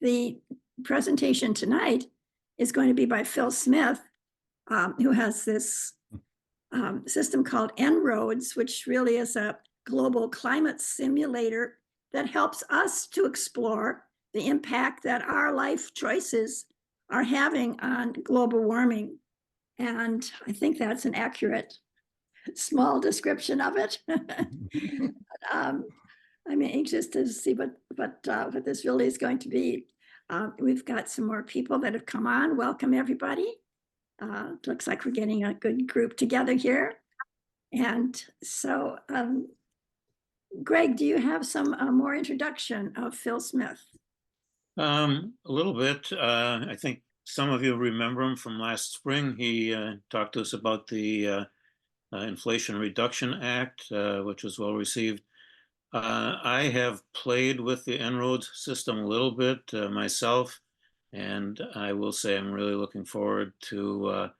the presentation tonight is going to be by Phil Smith, who has this system called En-ROADS, which really is a global climate simulator that helps us to explore the impact that our life choices are having on global warming. And I think that's an accurate, small description of it. I'm anxious to see what this really is going to be. We've got some more people that have come on. Welcome, everybody. Looks like we're getting a good group together here. And so, Greg, do you have some more introduction of Phil Smith? A little bit. I think some of you remember him from last spring. He talked to us about the Inflation Reduction Act, which was well received. I have played with the En-ROADS system a little bit myself, and I will say I'm really looking forward to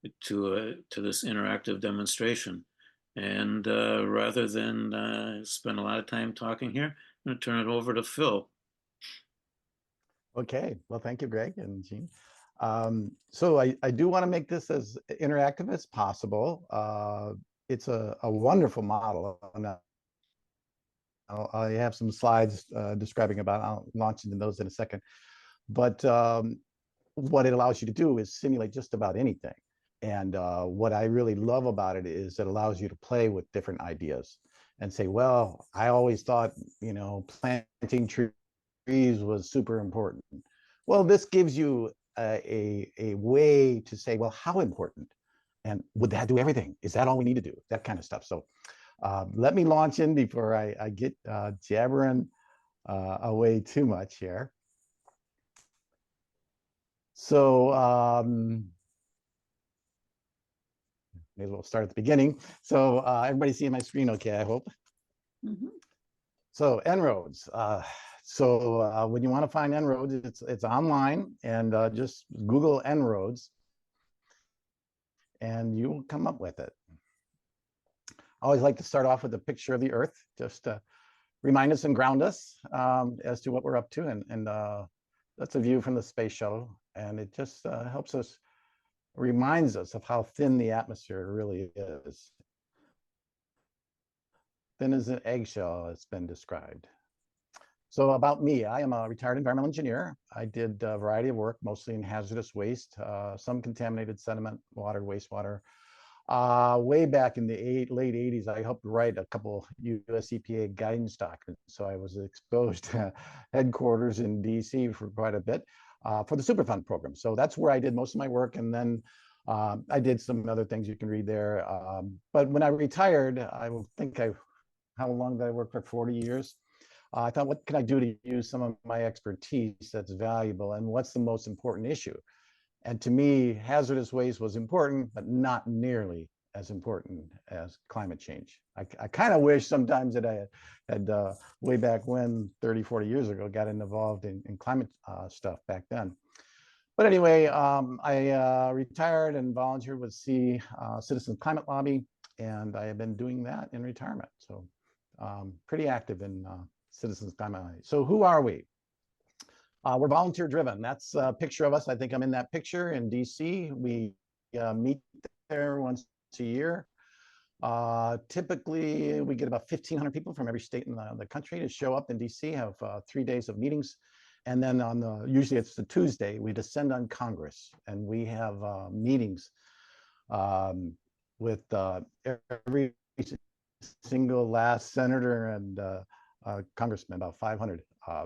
this interactive demonstration. And rather than spend a lot of time talking here, I'm going to turn it over to Phil. Okay, well, thank you, Greg and Jean. So I do want to make this as interactive as possible. It's a wonderful model. I have some slides describing about. I'll launch into those in a second. But what it allows you to do is simulate just about anything. And what I really love about it is it allows you to play with different ideas and say, well, I always thought, planting trees was super important. Well, this gives you a way to say, well, how important? And would that do everything? Is that all we need to do? That kind of stuff. So let me launch in before I get jabbering away too much here. So may as well start at the beginning. So everybody seeing my screen okay, I hope. Mm-hmm. So En-ROADS. When you want to find En-ROADS, it's online, and just Google En-ROADS, and you will come up with it. I always like to start off with a picture of the Earth, just to remind us and ground us as to what we're up to. And that's a view from the space shuttle, and it just helps us, reminds us of how thin the atmosphere really is. Thin as an eggshell, it's been described. So about me, I am a retired environmental engineer. I did a variety of work, mostly in hazardous waste, some contaminated sediment, water, wastewater. Way back in the late 80s, I helped write a couple US EPA guidance documents. So I was exposed to headquarters in DC for quite a bit for the Superfund program. So that's where I did most of my work. And then I did some other things you can read there. But when I retired, how long did I work for? 40 years. I thought, what can I do to use some of my expertise that's valuable, and what's the most important issue? And to me, hazardous waste was important, but not nearly as important as climate change. I kind of wish sometimes that I had way back when, 30, 40 years ago, got involved in climate stuff back then. But anyway, I retired and volunteered with Citizens Climate Lobby, and I have been doing that in retirement. So pretty active in Citizens Climate Lobby. So who are we? We're volunteer driven. That's a picture of us. I think I'm in that picture in DC. We meet there once a year. Typically, we get about 1,500 people from every state in the country to show up in DC, have 3 days of meetings. And then usually it's the Tuesday, we descend on Congress, and we have meetings with every single last senator and congressman, about 500.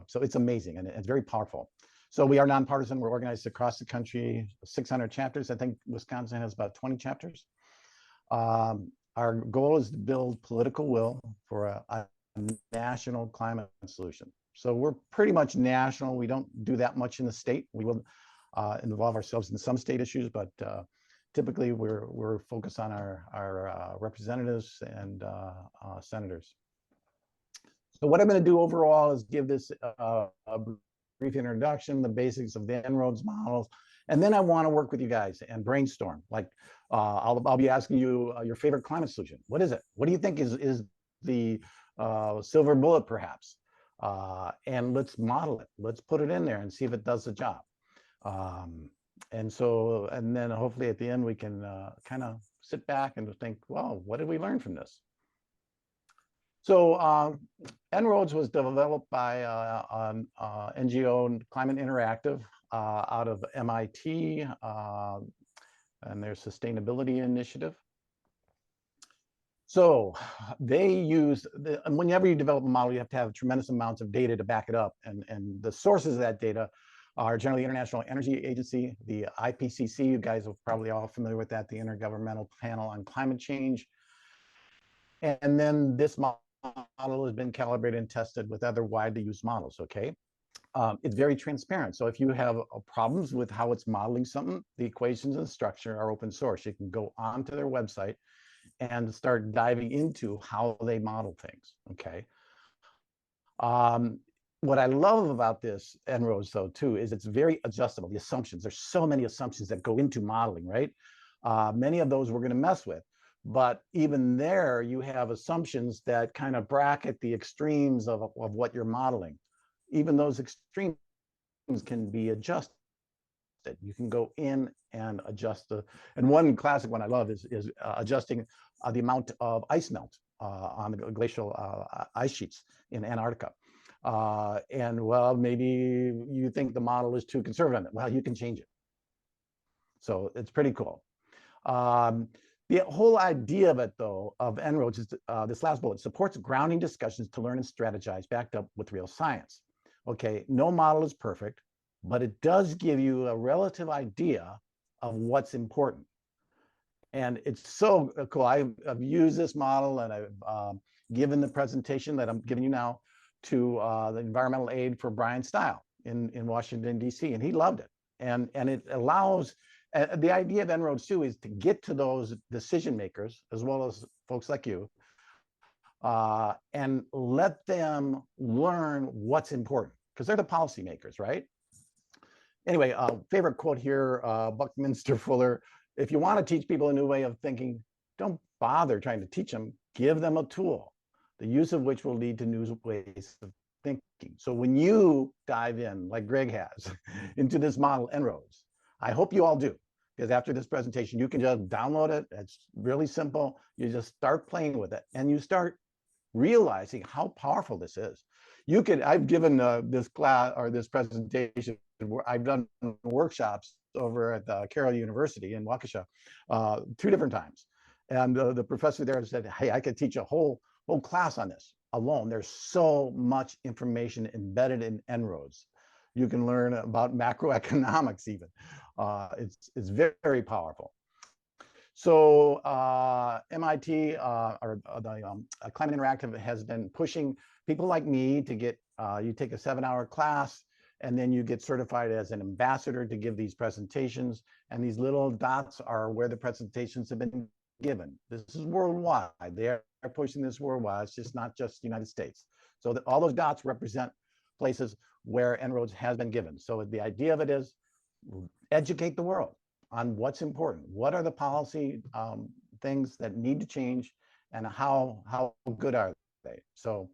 So it's amazing, and it's very powerful. So we are nonpartisan. We're organized across the country, 600 chapters. I think Wisconsin has about 20 chapters. Our goal is to build political will for a national climate solution. So we're pretty much national. We don't do that much in the state. We will involve ourselves in some state issues, but typically we're focused on our representatives and senators. So what I'm going to do overall is give this a brief introduction, the basics of the En-ROADS models, and then I want to work with you guys and brainstorm. Like I'll be asking you your favorite climate solution. What is it? What do you think is the silver bullet, perhaps? and let's model it. Let's put it in there and see if it does the job. And then hopefully at the end we can kind of sit back and think, well, what did we learn from this? So En-ROADS was developed by NGO Climate Interactive out of MIT and their sustainability initiative. So they use, whenever you develop a model, you have to have tremendous amounts of data to back it up. And the sources of that data are generally the International Energy Agency, the IPCC, you guys are probably all familiar with that, the Intergovernmental Panel on Climate Change. And then this model has been calibrated and tested with other widely used models, okay? It's very transparent. So if you have problems with how it's modeling something, the equations and the structure are open source. You can go onto their website and start diving into how they model things, okay? What I love about this En-ROADS though too is it's very adjustable, the assumptions. There's so many assumptions that go into modeling, right? Many of those we're gonna mess with, but even there you have assumptions that kind of bracket the extremes of what you're modeling. Even those extremes can be adjusted. You can go in and adjust and one classic one I love is adjusting the amount of ice melt on the glacial ice sheets in Antarctica. And well, maybe you think the model is too conservative. Well, you can change it. So it's pretty cool. The whole idea of it, though, of En-ROADS is this last bullet supports grounding discussions to learn and strategize backed up with real science. Okay, no model is perfect, but it does give you a relative idea of what's important. And it's so cool. I've used this model and I've given the presentation that I'm giving you now to the environmental aide for Brian Stile in Washington, D.C., and he loved it. And it allows, the idea of En-ROADS too is to get to those decision makers, as well as folks like you, and let them learn what's important, because they're the policymakers, right? Anyway, favorite quote here, Buckminster Fuller, if you want to teach people a new way of thinking, don't bother trying to teach them, give them a tool, the use of which will lead to new ways of thinking. So when you dive in, like Greg has, into this model En-ROADS, I hope you all do, because after this presentation, you can just download it. It's really simple. You just start playing with it and you start realizing how powerful this is. You could, I've given this class or this presentation where I've done workshops over at Carroll University in Waukesha 2 different times. And the professor there said, hey, I could teach a whole class on this alone. There's so much information embedded in En-ROADS. You can learn about macroeconomics even. It's very, very powerful. So MIT or the Climate Interactive has been pushing people like me to get, you take a 7-hour class and then you get certified as an ambassador to give these presentations. And these little dots are where the presentations have been given. This is worldwide. They are pushing this worldwide. It's just not just the United States. So that all those dots represent places where En-ROADS has been given. So the idea of it is educate the world on what's important. What are the policy things that need to change, and how good are they? So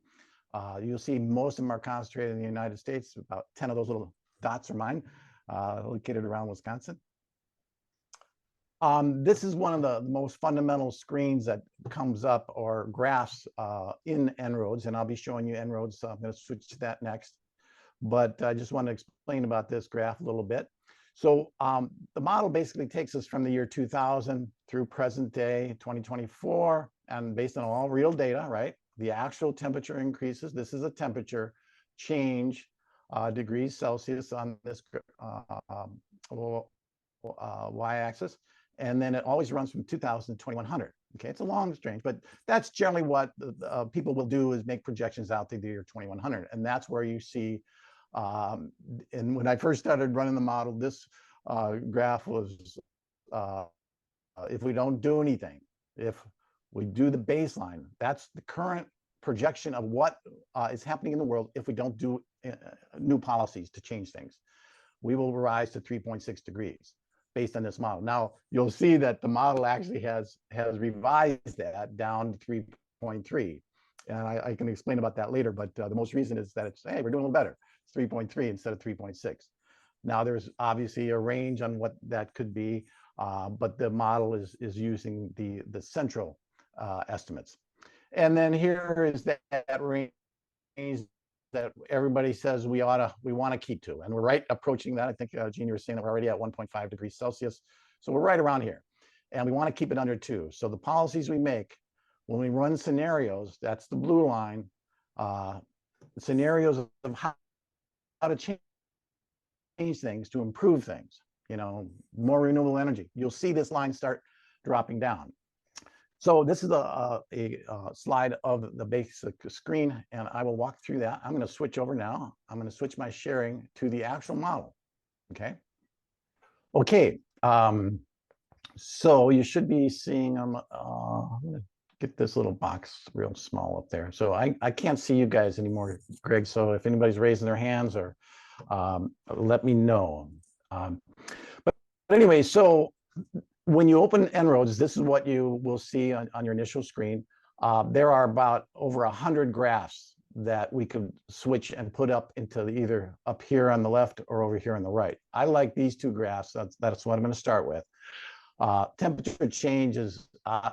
you'll see most of them are concentrated in the United States. About 10 of those little dots are mine, located around Wisconsin. This is one of the most fundamental screens that comes up, or graphs in En-ROADS, and I'll be showing you En-ROADS. So I'm going to switch to that next. But I just want to explain about this graph a little bit. So the model basically takes us from the year 2000 through present day 2024, and based on all real data, right? The actual temperature increases. This is a temperature change, degrees Celsius on this y-axis, and then it always runs from 2000 to 2100. Okay, it's a long range, but that's generally what people will do, is make projections out to the year 2100, and that's where you see. And when I first started running the model, this graph was, if we don't do anything, if we do the baseline, that's the current projection of what is happening in the world if we don't do new policies to change things. We will rise to 3.6 degrees based on this model. Now, you'll see that the model actually has revised that down to 3.3. And I can explain about that later, but the most recent is that it's, hey, we're doing a little better. It's 3.3 instead of 3.6. Now there's obviously a range on what that could be, but the model is using the central estimates. And then here is that range that everybody says we want to keep to, and we're right approaching that. I think Gene, you were saying that we're already at 1.5 degrees Celsius, so we're right around here, and we want to keep it under 2. So the policies we make when we run scenarios, that's the blue line, scenarios of how to change things to improve things. You know, more renewable energy. You'll see this line start dropping down. So this is a slide of the basic screen, and I will walk through that. I'm going to switch over now. I'm going to switch my sharing to the actual model. Okay. Okay. So you should be seeing them. I'm going to get this little box real small up there. So I can't see you guys anymore, Greg. So if anybody's raising their hands, or let me know. But anyway, so when you open En-ROADS, this is what you will see on your initial screen. There are about over 100 graphs that we could switch and put up into either up here on the left or over here on the right. I like these two graphs. That's what I'm going to start with. Temperature change is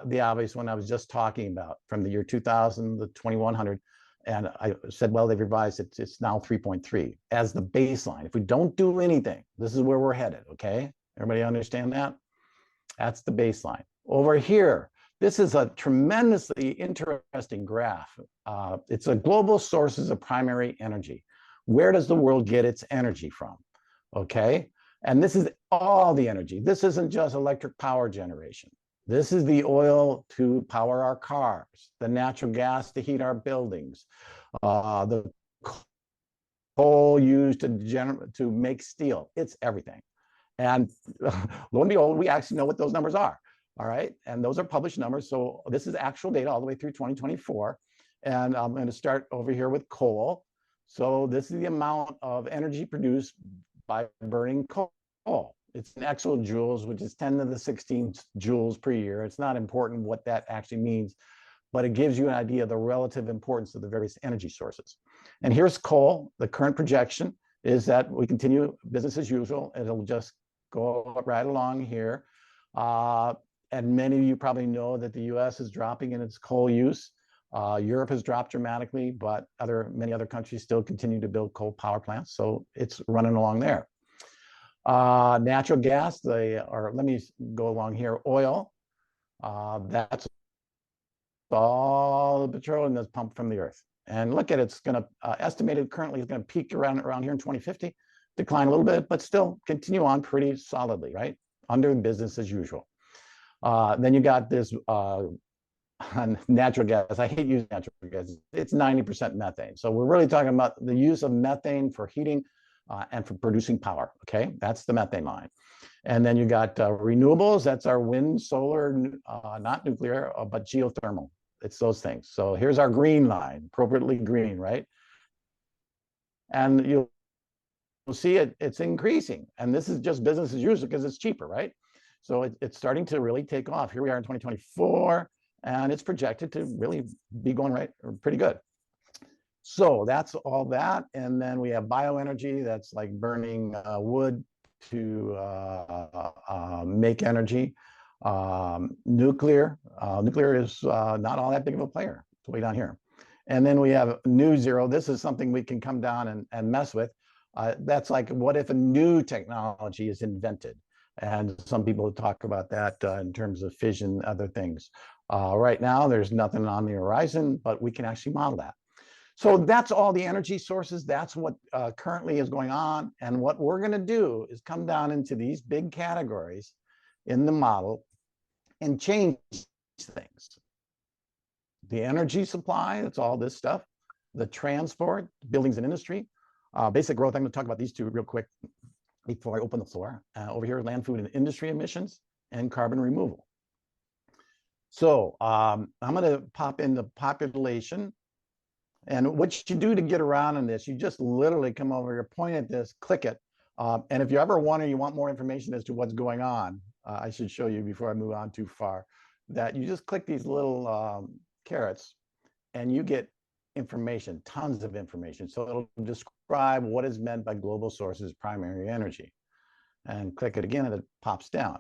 the obvious one I was just talking about, from the year 2000 to 2100. And I said, well, they've revised it. It's now 3.3 as the baseline. If we don't do anything, this is where we're headed. Okay. Everybody understand that? That's the baseline. Over here, this is a tremendously interesting graph. It's a global sources of primary energy. Where does the world get its energy from? Okay. And this is all the energy. This isn't just electric power generation. This is the oil to power our cars, the natural gas to heat our buildings, the coal used to make steel. It's everything. And lo and behold, we actually know what those numbers are. All right. And those are published numbers. So this is actual data all the way through 2024. And I'm going to start over here with coal. So this is the amount of energy produced by burning coal. It's in exajoules, which is 10 to the 16 joules per year. It's not important what that actually means, but it gives you an idea of the relative importance of the various energy sources. And here's coal. The current projection is that we continue business as usual. It'll just go right along here. And many of you probably know that the US is dropping in its coal use. Europe has dropped dramatically, but many other countries still continue to build coal power plants. So it's running along there. Natural gas, let me go along here. Oil, that's all the petroleum that's pumped from the earth. And look at it, it's going to, estimated currently is going to peak around here in 2050, decline a little bit, but still continue on pretty solidly, right? Under business as usual. Then you got this natural gas. I hate using natural gas. It's 90% methane. So we're really talking about the use of methane for heating and for producing power. Okay, that's the methane line. And then you got renewables. That's our wind, solar, not nuclear, but geothermal. It's those things. So here's our green line, appropriately green, right? And you'll see it's increasing. And this is just business as usual because it's cheaper, right? So it's starting to really take off. Here we are in 2024, and it's projected to really be going right, or pretty good. So that's all that. And then we have bioenergy. That's like burning wood to make energy. Nuclear is not all that big of a player. It's way down here. And then we have new zero. This is something we can come down and mess with. That's like, what if a new technology is invented? And some people talk about that in terms of fission, other things. Right now, there's nothing on the horizon, but we can actually model that. So that's all the energy sources. That's what currently is going on. And what we're going to do is come down into these big categories in the model and change things. The energy supply, that's all this stuff. The transport, buildings and industry. Basic growth, I'm going to talk about these two real quick before I open the floor. Over here, land, food, and industry emissions and carbon removal. So I'm going to pop into population. And what you do to get around in this, you just literally come over here, point at this, click it. And if you ever wonder, you want more information as to what's going on, I should show you before I move on too far, that you just click these little carrots and you get information, tons of information. So it'll describe what is meant by global sources primary energy. And click it again and it pops down.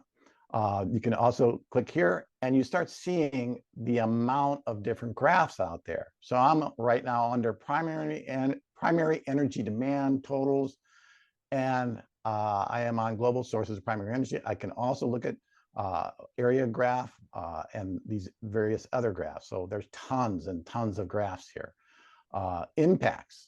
You can also click here and you start seeing the amount of different graphs out there. So I'm right now under primary energy demand totals, and I am on global sources of primary energy. I can also look at area graph and these various other graphs. So there's tons and tons of graphs here. Impacts.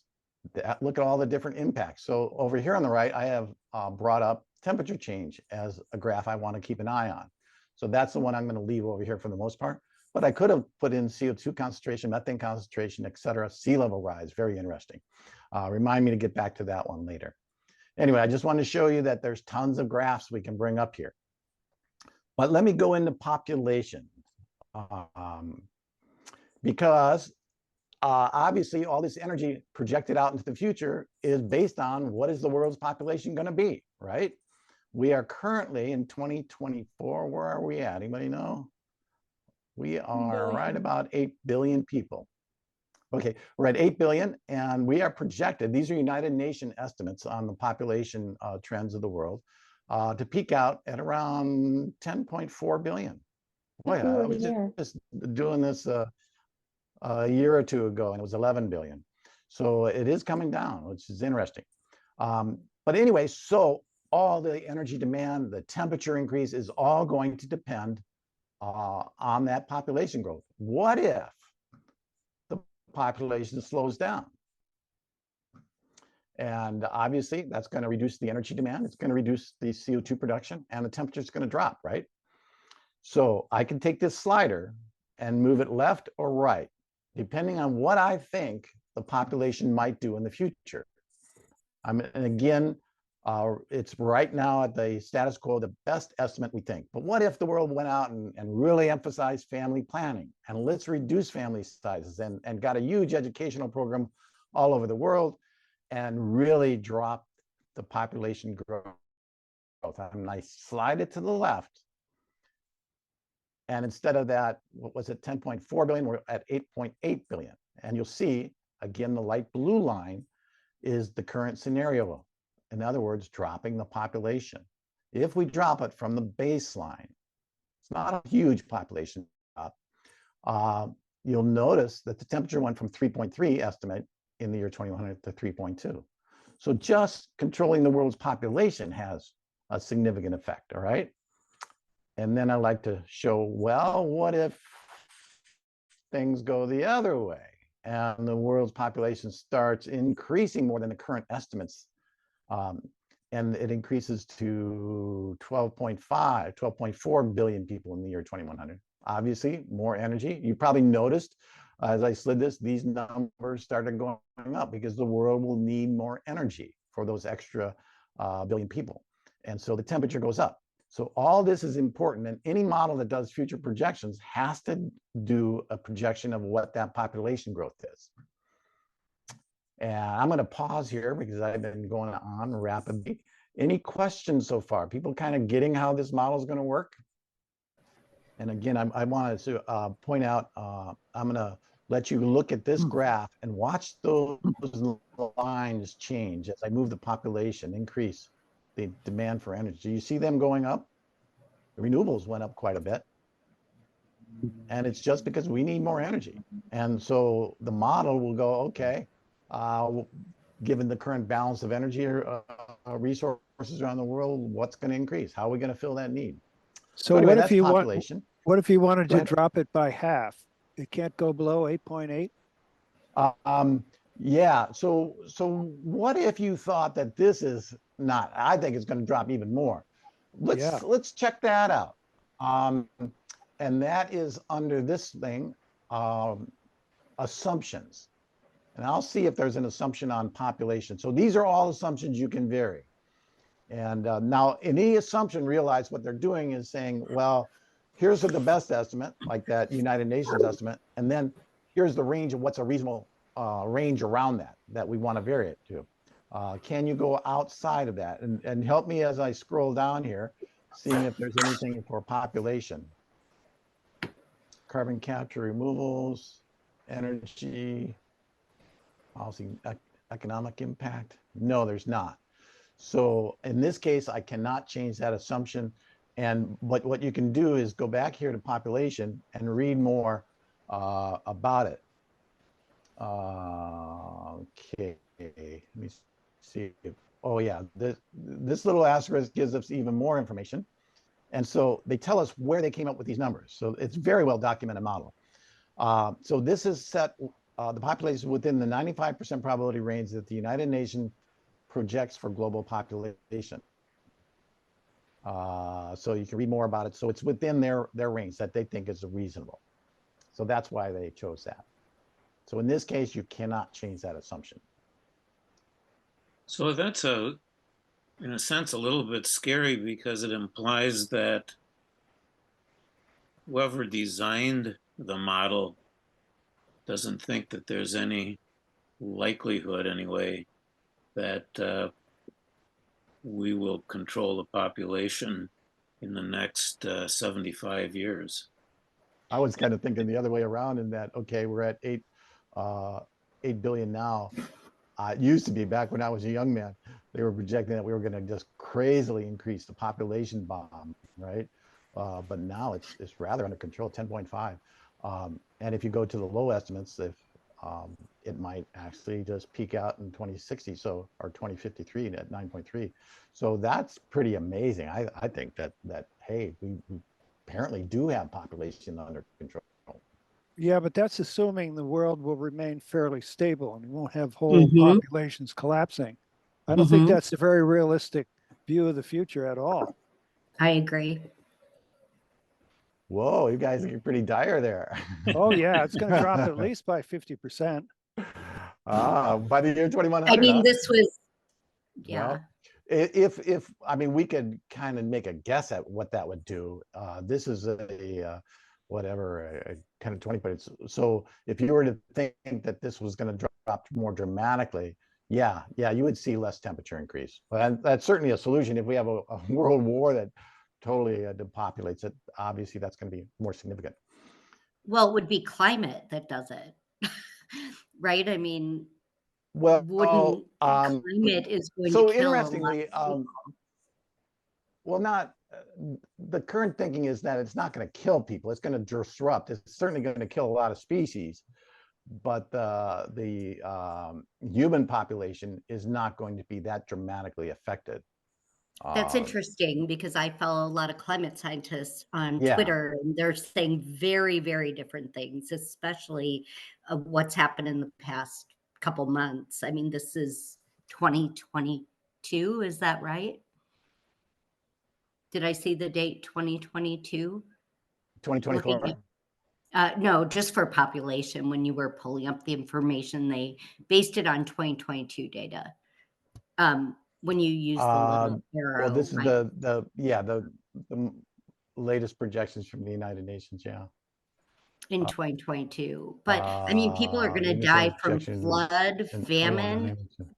Look at all the different impacts. So over here on the right, I have brought up temperature change as a graph I want to keep an eye on. So that's the one I'm going to leave over here for the most part. But I could have put in CO2 concentration, methane concentration, et cetera, sea level rise. Very interesting. Remind me to get back to that one later. Anyway, I just wanted to show you that there's tons of graphs we can bring up here. But let me go into population. Because obviously all this energy projected out into the future is based on what is the world's population going to be, right? We are currently in 2024. Where are we at? Anybody know? We are right about 8 billion people. Okay, we're at 8 billion, and we are projected, these are United Nations estimates on the population trends of the world, to peak out at around 10.4 billion. Boy, I was just doing this a year or two ago, and it was 11 billion. So it is coming down, which is interesting. But anyway, so all the energy demand, the temperature increase is all going to depend on that population growth. What if the population slows down? And obviously, that's going to reduce the energy demand. It's going to reduce the CO2 production, and the temperature is going to drop, right? So I can take this slider and move it left or right, depending on what I think the population might do in the future. And again, it's right now at the status quo, the best estimate we think. But what if the world went out and really emphasized family planning, and let's reduce family sizes, and got a huge educational program all over the world and really dropped the population growth? And I slide it to the left. And instead of that, what was it, 10.4 billion, we're at 8.8 billion. And you'll see, again, the light blue line is the current scenario. In other words, dropping the population. If we drop it from the baseline, it's not a huge population drop, you'll notice that the temperature went from 3.3 estimate in the year 2100 to 3.2. So just controlling the world's population has a significant effect, all right? And then I like to show, well, what if things go the other way and the world's population starts increasing more than the current estimates, and it increases to 12.4 billion people in the year 2100. Obviously, more energy. You probably noticed as I slid this, these numbers started going up because the world will need more energy for those extra billion people. And so the temperature goes up. So all this is important, and any model that does future projections has to do a projection of what that population growth is. And I'm going to pause here because I've been going on rapidly. Any questions so far? People kind of getting how this model is going to work? And again, I wanted to point out, I'm going to let you look at this graph and watch those lines change as I move the population, increase the demand for energy. Do you see them going up? The renewables went up quite a bit. And it's just because we need more energy. And so the model will go, okay, given the current balance of energy resources around the world, what's going to increase? How are we going to fill that need? So anyway, what if you population. What if you wanted to drop it by half? It can't go below 8.8? Yeah. So what if you thought that this is not? I think it's going to drop even more. Let's check that out. And that is under this thing, assumptions. And I'll see if there's an assumption on population. So these are all assumptions you can vary. And now any assumption, realize what they're doing is saying, well, here's the best estimate, like that United Nations estimate. And then here's the range of what's a reasonable range around that we want to vary it to. Can you go outside of that? And help me as I scroll down here, seeing if there's anything for population. Carbon capture removals. energy policy, economic impact? No, there's not. So in this case, I cannot change that assumption. And what you can do is go back here to population and read more about it. Okay, let me see. Oh yeah, this little asterisk gives us even more information. And so they tell us where they came up with these numbers. So it's very well documented model. So this is set, the population within the 95% probability range that the United Nations projects for global population. So you can read more about it. So it's within their range that they think is reasonable. So that's why they chose that. So in this case, you cannot change that assumption. So that's in a sense, a little bit scary because it implies that whoever designed the model doesn't think that there's any likelihood anyway that we will control the population in the next 75 years. I was kind of thinking the other way around in that, okay, we're at 8 billion now. It used to be back when I was a young man, they were projecting that we were going to just crazily increase the population bomb, right? But now it's rather under control, 10.5. And if you go to the low estimates, if it might actually just peak out in 2060, so or 2053 at 9.3. So that's pretty amazing. I think that hey, we apparently do have population under control. Yeah, but that's assuming the world will remain fairly stable and we won't have whole populations collapsing. I don't think that's a very realistic view of the future at all. I agree. Whoa, you guys are pretty dire there. Oh yeah, it's going to drop at least by 50%. By the year 2100. I mean, huh? this was, yeah. Well, if I mean, we could kind of make a guess at what that would do. This is a kind of 20, but it's, so if you were to think that this was going to drop more dramatically, yeah, you would see less temperature increase. But that's certainly a solution. If we have a world war that totally depopulates it, obviously that's going to be more significant. Well, it would be climate that does it, right? I mean, Well, climate is going so to kill interestingly, a lot of well, not the current thinking is that it's not going to kill people. It's going to disrupt. It's certainly going to kill a lot of species, but the human population is not going to be that dramatically affected. That's interesting because I follow a lot of climate scientists on Yeah. Twitter, and they're saying very, very different things, especially what's happened in the past couple months. I mean, this is 2022, is that right? Did I see the date 2022? 2024. No, just for population. When you were pulling up the information, they based it on 2022 data. When you use the little arrow. Well, this is right? the latest projections from the United Nations. Yeah. In 2022. But I mean, people are going to Unit die from projections flood, in famine. 21.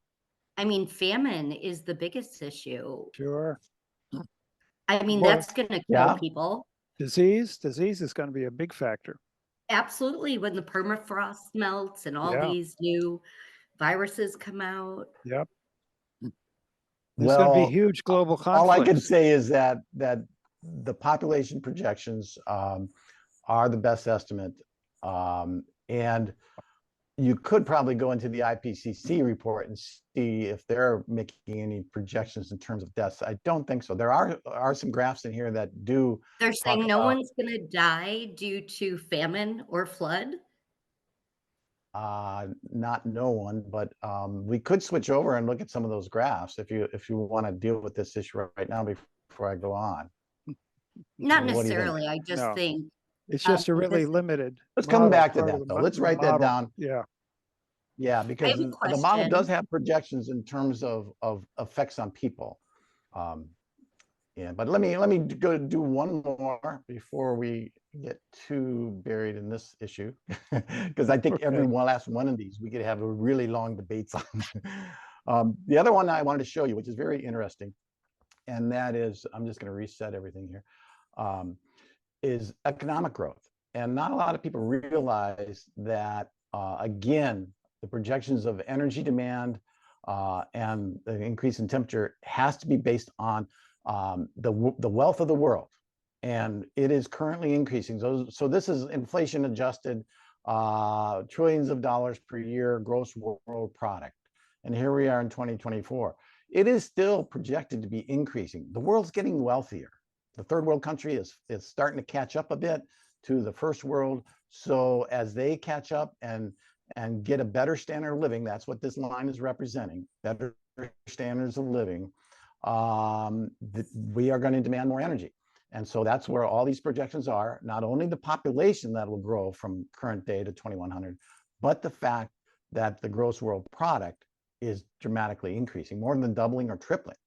I mean, famine is the biggest issue. Sure. I mean, Well, that's going to kill yeah. people. Disease is going to be a big factor. Absolutely. When the permafrost melts and all Yeah. these new viruses come out. Yep. There's going to be huge global conflicts. All I can say is that the population projections are the best estimate, and you could probably go into the IPCC report and see if they're making any projections in terms of deaths. I don't think so. There are some graphs in here that do. They're saying no one's going to die due to famine or flood. Not no one, but we could switch over and look at some of those graphs if you want to deal with this issue right now before I go on. Not What do you think? necessarily. I just No. think It's just a really this- limited. Let's come model, back to part of that the though. Let's write that model. down. Yeah. Yeah, because have a the model does question. have projections in terms of effects on people. Yeah, but let me go do one more before we get too buried in this issue, because I think every last one of these we could have a really long debates on. The other one I wanted to show you, which is very interesting, and that is, I'm just going to reset everything here, is economic growth. And not a lot of people realize that again, the projections of energy demand and the increase in temperature has to be based on the wealth of the world. And it is currently increasing. So this is inflation adjusted trillions of dollars per year gross world product. And here we are in 2024. It is still projected to be increasing. The world's getting wealthier. The third world country is starting to catch up a bit to the first world. So as they catch up and get a better standard of living, that's what this line is representing, better standards of living, we are going to demand more energy. And so that's where all these projections are, not only the population that will grow from current day to 2100, but the fact that the gross world product is dramatically increasing, more than doubling or tripling.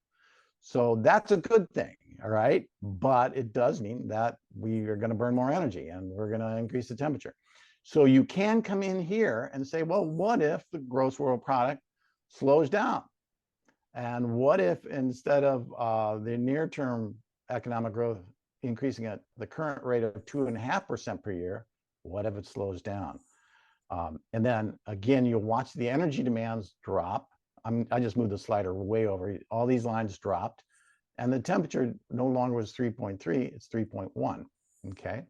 So that's a good thing, all right? But it does mean that we are going to burn more energy and we're going to increase the temperature. So you can come in here and say, well, what if the gross world product slows down? And what if instead of the near-term economic growth increasing at the current rate of 2.5% per year, what if it slows down? And then again, you'll watch the energy demands drop. I just moved the slider way over. All these lines dropped, and the temperature no longer was 3.3, it's 3.1, okay?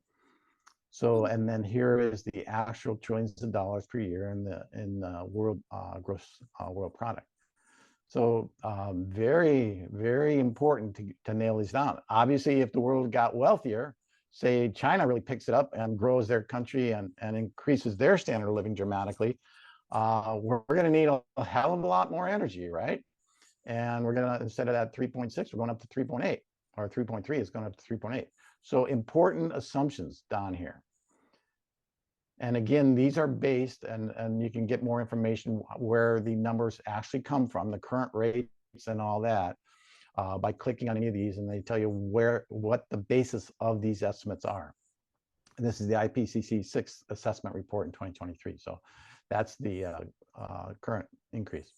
So, and then here is the actual trillions of dollars per year in the world gross world product. So very, very important to nail these down. Obviously, if the world got wealthier, say China really picks it up and grows their country and increases their standard of living dramatically, we're going to need a hell of a lot more energy, right? And we're going to, instead of that 3.6, we're going up to 3.8, or 3.3 is going up to 3.8. So important assumptions down here. And again, these are based, and you can get more information where the numbers actually come from, the current rates and all that, by clicking on any of these, and they tell you what the basis of these estimates are. And this is the IPCC 6th assessment report in 2023. So that's the current increase.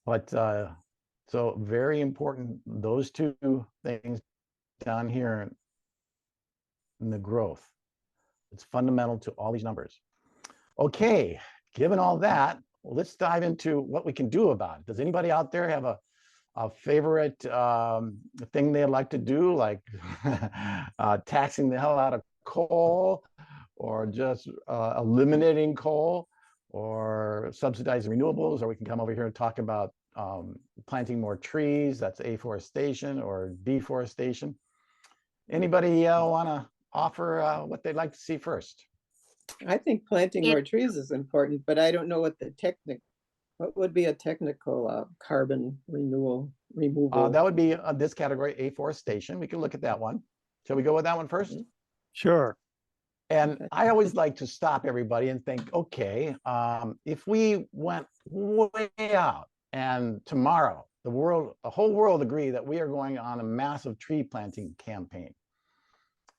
But so very important, those two things down here in the growth. It's fundamental to all these numbers. Okay, given all that, let's dive into what we can do about it. Does anybody out there have a favorite thing they'd like to do, like taxing the hell out of coal, or just eliminating coal, or subsidizing renewables, or we can come over here and talk about planting more trees, that's afforestation or deforestation. Anybody want to offer what they'd like to see first? I think planting Yeah. more trees is important, but I don't know what what would be a technical carbon removal. That would be this category, afforestation. We can look at that one. Shall we go with that one first? Sure. And Okay. I always like to stop everybody and think, okay, if we went way out and tomorrow the whole world agree that we are going on a massive tree planting campaign,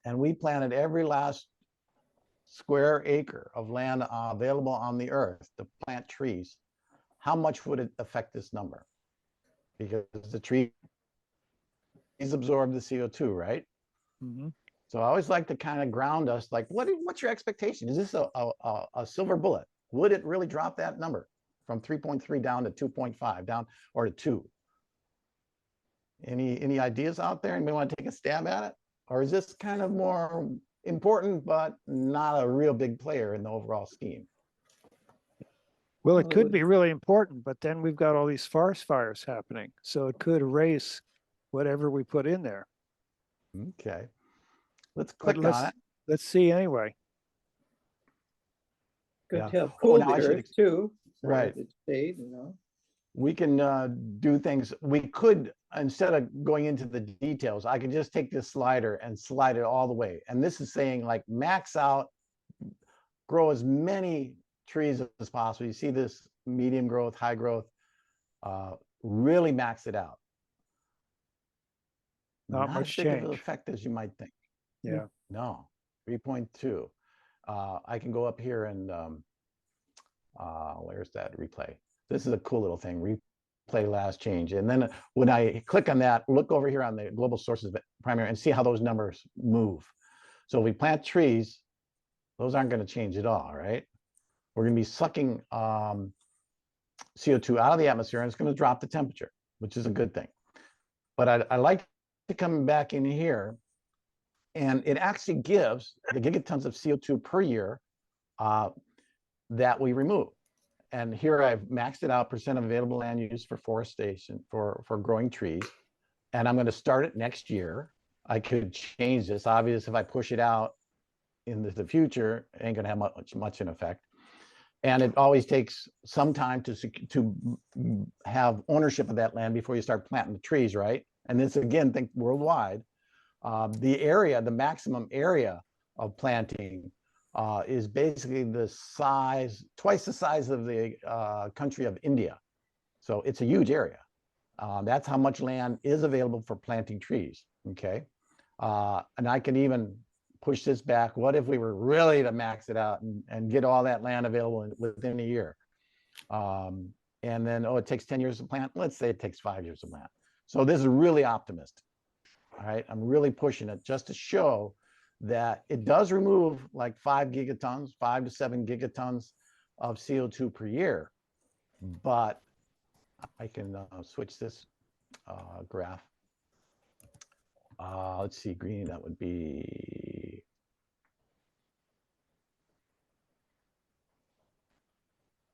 and we planted every last square acre of land available on the earth to plant trees, how much would it affect this number? Because the trees absorb the CO2, right? Mm-hmm. So I always like to kind of ground us, like, what's your expectation? Is this a silver bullet? Would it really drop that number from 3.3 down to 2.5 down, or to 2? Any ideas out there? Anybody want to take a stab at it? Or is this kind of more important, but not a real big player in the overall scheme? Well, it Well, it could would- be really important, but then we've got all these forest fires happening. So it could erase whatever we put in there. Okay, let's But click on it. let's see anyway. Good Yeah. to have Oh, cool now I should earth too. So right. It's shade, you know. We can do things. We could, instead of going into the details, I could just take this slider and slide it all the way. And this is saying, like, max out, grow as many trees as possible. You see this medium growth, high growth, really max it out. Not as much big of an change. effect as you might think. Yeah. No, 3.2. I can go up here and where's that replay? This is a cool little thing, replay last change. And then when I click on that, look over here on the global sources primary and see how those numbers move. So if we plant trees, those aren't going to change at all, right? we're going to be sucking CO2 out of the atmosphere, and it's going to drop the temperature, which is a good thing. But I like to come back in here, and it actually gives the gigatons of CO2 per year that we remove. And here I've maxed it out, percent of available land use for forestation, for growing trees. And I'm going to start it next year. I could change this. Obviously, if I push it out into the future, it ain't going to have much in effect. And it always takes some time to have ownership of that land before you start planting the trees, right? And this, again, think worldwide. The maximum area of planting is basically the size, twice the size of the country of India. So it's a huge area. That's how much land is available for planting trees, okay? And I can even push this back. What if we were really to max it out and get all that land available within a year? And then, it takes 10 years to plant. Let's say it takes 5 years to plant. So this is really optimistic, all right? I'm really pushing it just to show that it does remove like 5 to 7 gigatons of CO2 per year. But I can switch this graph. Let's see, green, that would be.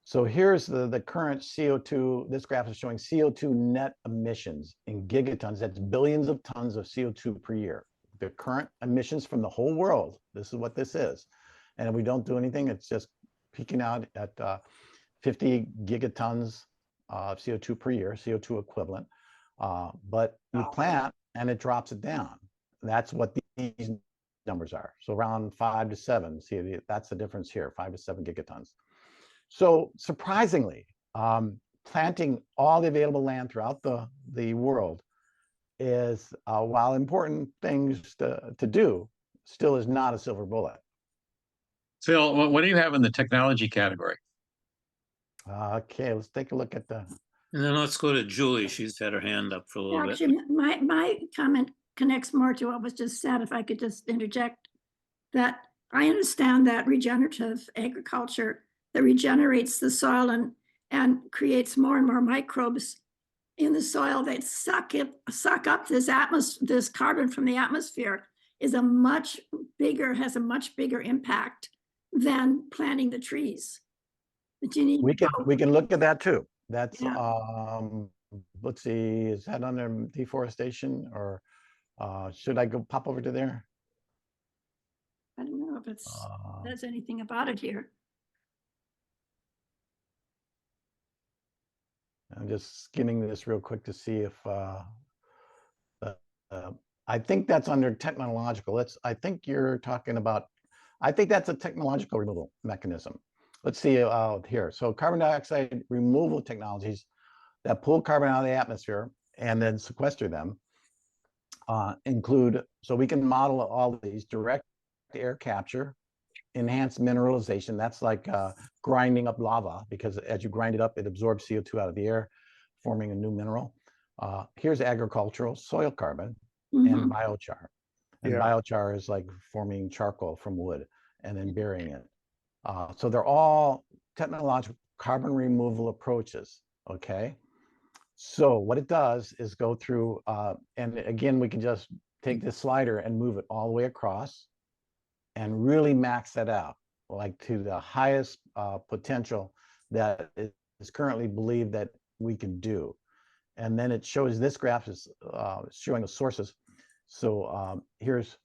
So here's the current CO2. This graph is showing CO2 net emissions in gigatons. That's billions of tons of CO2 per year. The current emissions from the whole world. This is what this is. And if we don't do anything, it's just peaking out at 50 gigatons of CO2 per year, CO2 equivalent. But you plant and it drops it down. That's what these numbers are. So around 5 to 7. See, that's the difference here, 5 to 7 gigatons. So surprisingly, planting all the available land throughout the world is, while important things to do, still is not a silver bullet. Phil, what do you have in the technology category? Okay, let's take a look at the. And then let's go to Julie. She's had her hand up for a little bit. Actually, my comment connects more to what was just said, if I could just interject, that I understand that regenerative agriculture that regenerates the soil and creates more and more microbes in the soil that suck up this carbon from the atmosphere has a much bigger impact than planting the trees. But you need We can look at that too. That's let's see, is that under deforestation, or should I go pop over to there? I don't know if it says anything about it here. I'm just skimming this real quick to see if I think that's under technological. I think you're talking about, I think that's a technological removal mechanism. Let's see here. So carbon dioxide removal technologies that pull carbon out of the atmosphere and then sequester them include, so we can model all of these: direct air capture, enhanced mineralization. That's like grinding up lava, because as you grind it up, it absorbs CO2 out of the air, forming a new mineral. Here's agricultural soil carbon and biochar. And biochar is like forming charcoal from wood and then burying it. So they're all technological carbon removal approaches, okay? So what it does is go through, and again, we can just take this slider and move it all the way across and really max that out, like to the highest potential that is currently believed that we can do. And then it shows, this graph is showing the sources. So here's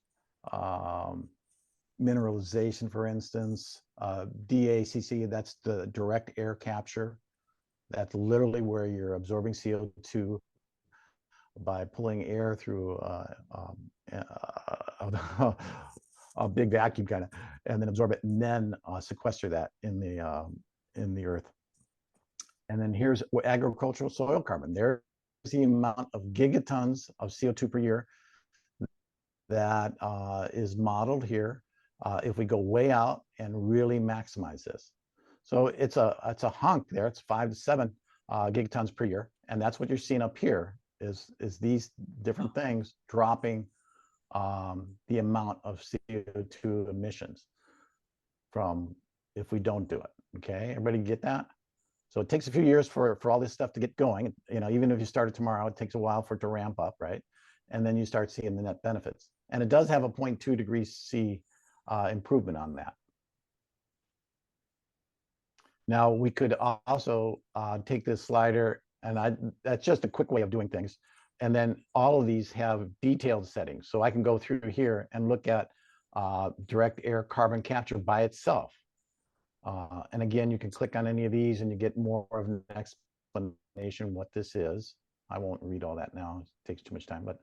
mineralization, for instance, DACC, that's the direct air capture. That's literally where you're absorbing CO2 by pulling air through a big vacuum kind of, and then absorb it, and then sequester that in the earth. And then here's agricultural soil carbon. There's the amount of gigatons of CO2 per year that is modeled here. If we go way out and really maximize this, so it's a hunk there. It's 5 to 7 gigatons per year, and that's what you're seeing up here. Is these different things dropping the amount of CO2 emissions from if we don't do it. Okay, everybody get that? So it takes a few years for all this stuff to get going. You know, even if you started tomorrow, it takes a while for it to ramp up, right? And then you start seeing the net benefits. And it does have a 0.2 degrees C improvement on that. Now we could also take this slider, and that's just a quick way of doing things. And then all of these have detailed settings. So I can go through here and look at direct air carbon capture by itself. And again, you can click on any of these and you get more of an explanation what this is. I won't read all that now, it takes too much time, but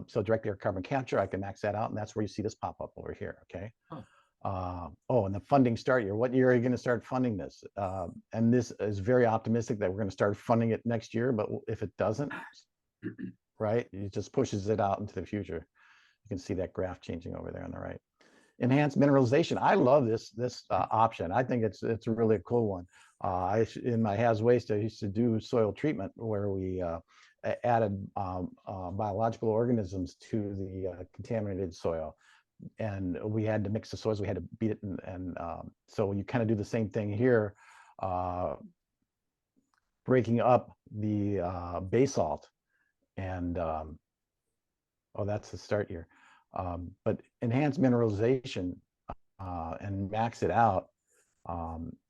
so direct air carbon capture, I can max that out, and that's where you see this pop up over here, okay? Huh. Oh, and the funding start year, what year are you gonna start funding this? And this is very optimistic that we're gonna start funding it next year, but if it doesn't, right, it just pushes it out into the future. You can see that graph changing over there on the right. Enhanced mineralization. I love this option. I think it's a really cool one. In my haz waste, I used to do soil treatment where we added biological organisms to the contaminated soil, and we had to mix the soils. We had to beat it, and so you kind of do the same thing here, breaking up the basalt, and oh, that's the start year. But enhanced mineralization and max it out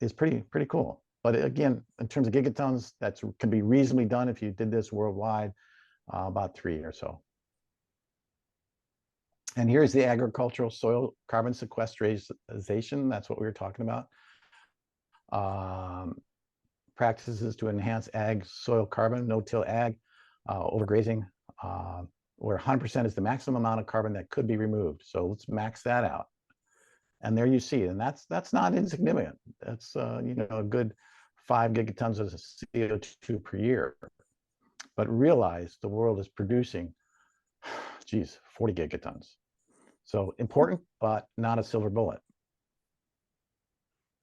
is pretty cool. But again, in terms of gigatons, that can be reasonably done if you did this worldwide, about 3 or so. And here's the agricultural soil carbon sequestration. That's what we were talking about. Practices to enhance ag soil carbon, no-till ag, overgrazing, where 100% is the maximum amount of carbon that could be removed. So let's max that out. And there you see it. And that's not insignificant. That's you know, a good 5 gigatons of CO2 per year. But realize the world is producing, geez, 40 gigatons. So important, but not a silver bullet.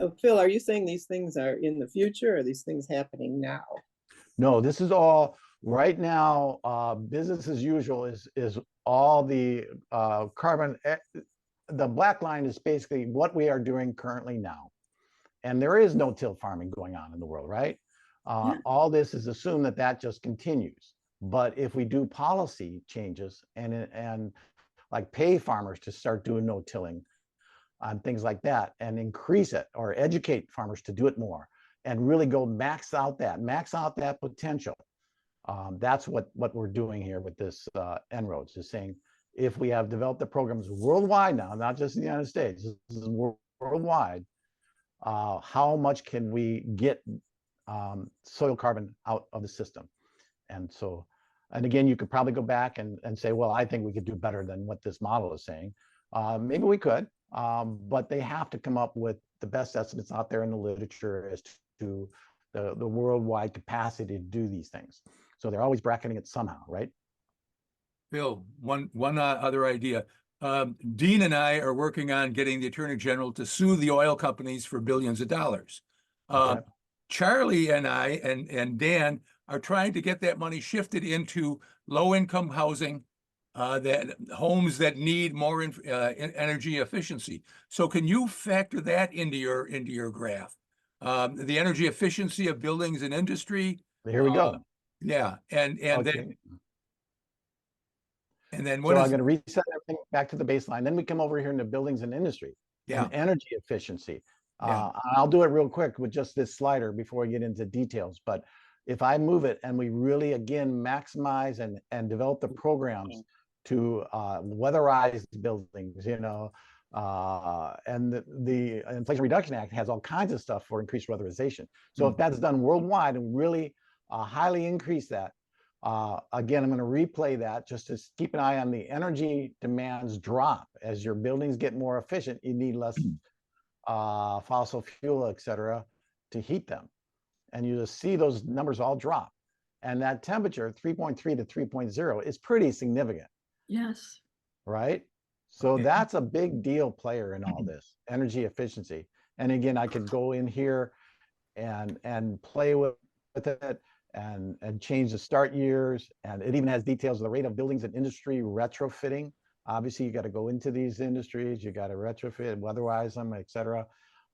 So Phil, are you saying these things are in the future, or are these things happening now? No, this is all right now. Business as usual is all the carbon. The black line is basically what we are doing currently now. And there is no-till farming going on in the world, right? Yeah. All this is assumed that just continues. But if we do policy changes and like pay farmers to start doing no-tilling on things like that, and increase it, or educate farmers to do it more, and really go max out that potential. That's what we're doing here with this En-ROADS, is saying, if we have developed the programs worldwide now, not just in the United States, this is worldwide, how much can we get soil carbon out of the system? And so, and again, you could probably go back and say, well, I think we could do better than what this model is saying. Maybe we could, but they have to come up with the best estimates out there in the literature as to the worldwide capacity to do these things. So they're always bracketing it somehow, right? Bill, one other idea. Dean and I are working on getting the Attorney General to sue the oil companies for billions of dollars. Okay. Charlie and I and Dan are trying to get that money shifted into low-income housing, that homes that need more energy efficiency. So can you factor that into your graph? The energy efficiency of buildings and industry. Here we go. Yeah, and Okay. then So what I'm is going to reset everything back to the baseline. Then we come over here into buildings and industry yeah. and energy efficiency. Yeah. I'll do it real quick with just this slider before we get into details. But if I move it and we really, again, maximize and develop the programs to weatherize buildings, you know, and the Inflation Reduction Act has all kinds of stuff for increased weatherization. So if that's done worldwide and really highly increase that, again, I'm going to replay that just to keep an eye on the energy demands drop. As your buildings get more efficient, you need less fossil fuel, et cetera, to heat them. And you just see those numbers all drop. And that temperature, 3.3 to 3.0, is pretty significant. Yes. Right? So Okay. that's a big deal player in all this, energy efficiency. And again, I could go in here and play with it and change the start years. And it even has details of the rate of buildings and industry retrofitting. Obviously, you got to go into these industries, you got to retrofit, weatherize them, et cetera.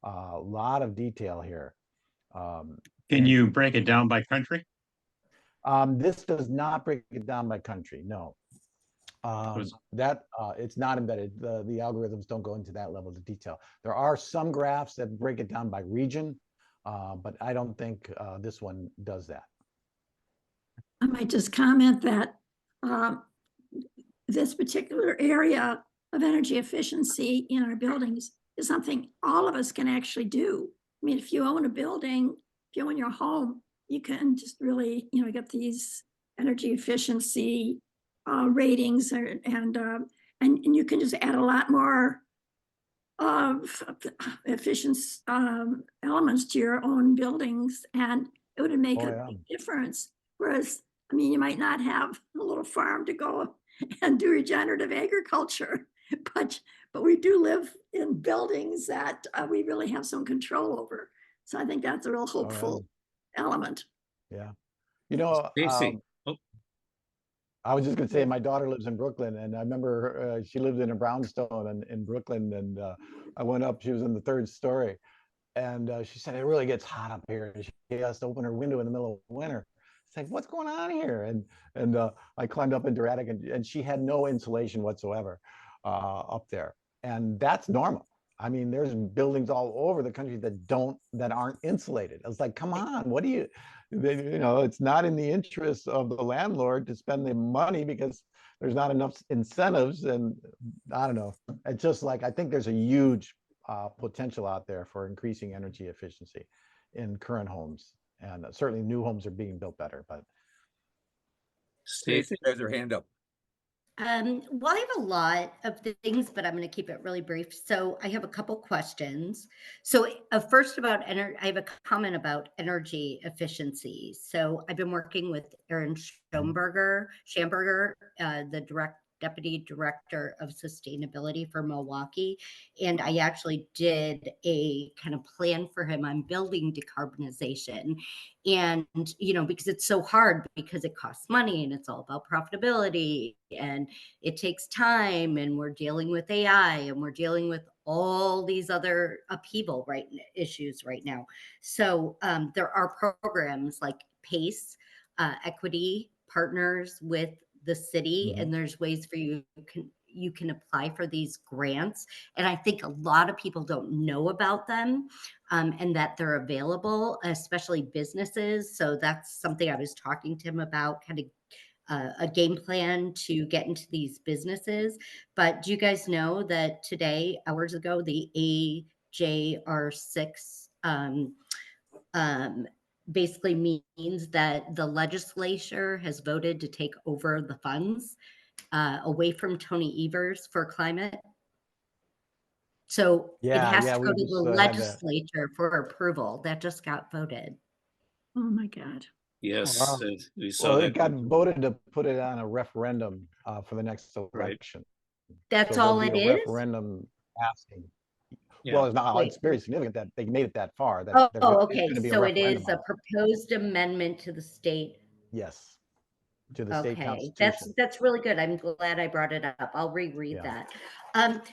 A lot of detail here. Can and you break it down by country? This does not break it down by country, no. It's not embedded. The algorithms don't go into that level of detail. There are some graphs that break it down by region, but I don't think this one does that. I might just comment that this particular area of energy efficiency in our buildings is something all of us can actually do. I mean, if you own a building, if you own your home, you can just really, get these energy efficiency ratings, and you can just add a lot more of efficient elements to your own buildings, and it would make a big difference. Whereas, I mean, you might not have a little farm to go and do regenerative agriculture, but we do live in buildings that we really have some control over. So I think that's a real hopeful element. Yeah. Stacy. I was just going to say, my daughter lives in Brooklyn, and I remember she lived in a brownstone in Brooklyn, and I went up, she was in the 3rd story, and she said, it really gets hot up here. And she has to open her window in the middle of winter. It's like, what's going on here? And I climbed up into her attic, and she had no insulation whatsoever up there. And that's normal. I mean, there's buildings all over the country that aren't insulated. I was like, come on, what do you, it's not in the interest of the landlord to spend the money because there's not enough incentives. And I don't know. It's just like, I think there's a huge potential out there for increasing energy efficiency in current homes. And certainly new homes are being built better, but. Stacy has her hand up. Well, I have a lot of things, but I'm going to keep it really brief. So I have a couple questions. So first about I have a comment about energy efficiency. So I've been working with Aaron Schamberger, the Deputy Director of Sustainability for Milwaukee. And I actually did a kind of plan for him on building decarbonization. And, because it's so hard, because it costs money and it's all about profitability and it takes time, and we're dealing with AI and we're dealing with all these other upheaval issues right now. So there are programs like PACE, Equity Partners with the city, and there's ways for you can apply for these grants. And I think a lot of people don't know about them, and that they're available, especially businesses. So that's something I was talking to him about, kind of a game plan to get into these businesses. But do you guys know that today, hours ago, the AJR6 basically means that the legislature has voted to take over the funds away from Tony Evers for climate. So it has to go to the legislature for approval. That just got voted. Oh my God. Yes, Wow. we saw Well, that. it got voted to put it on a referendum for the next election. That's So all there'll it be a is? referendum asking. Yeah. Well, it's not. Wait. It's very significant that they made it that far. That Oh, it's okay. gonna be So it referendum is on a proposed amendment to the state. Yes, to the state Okay, constitution. that's really good. I'm glad I brought it up. I'll reread Yeah. that.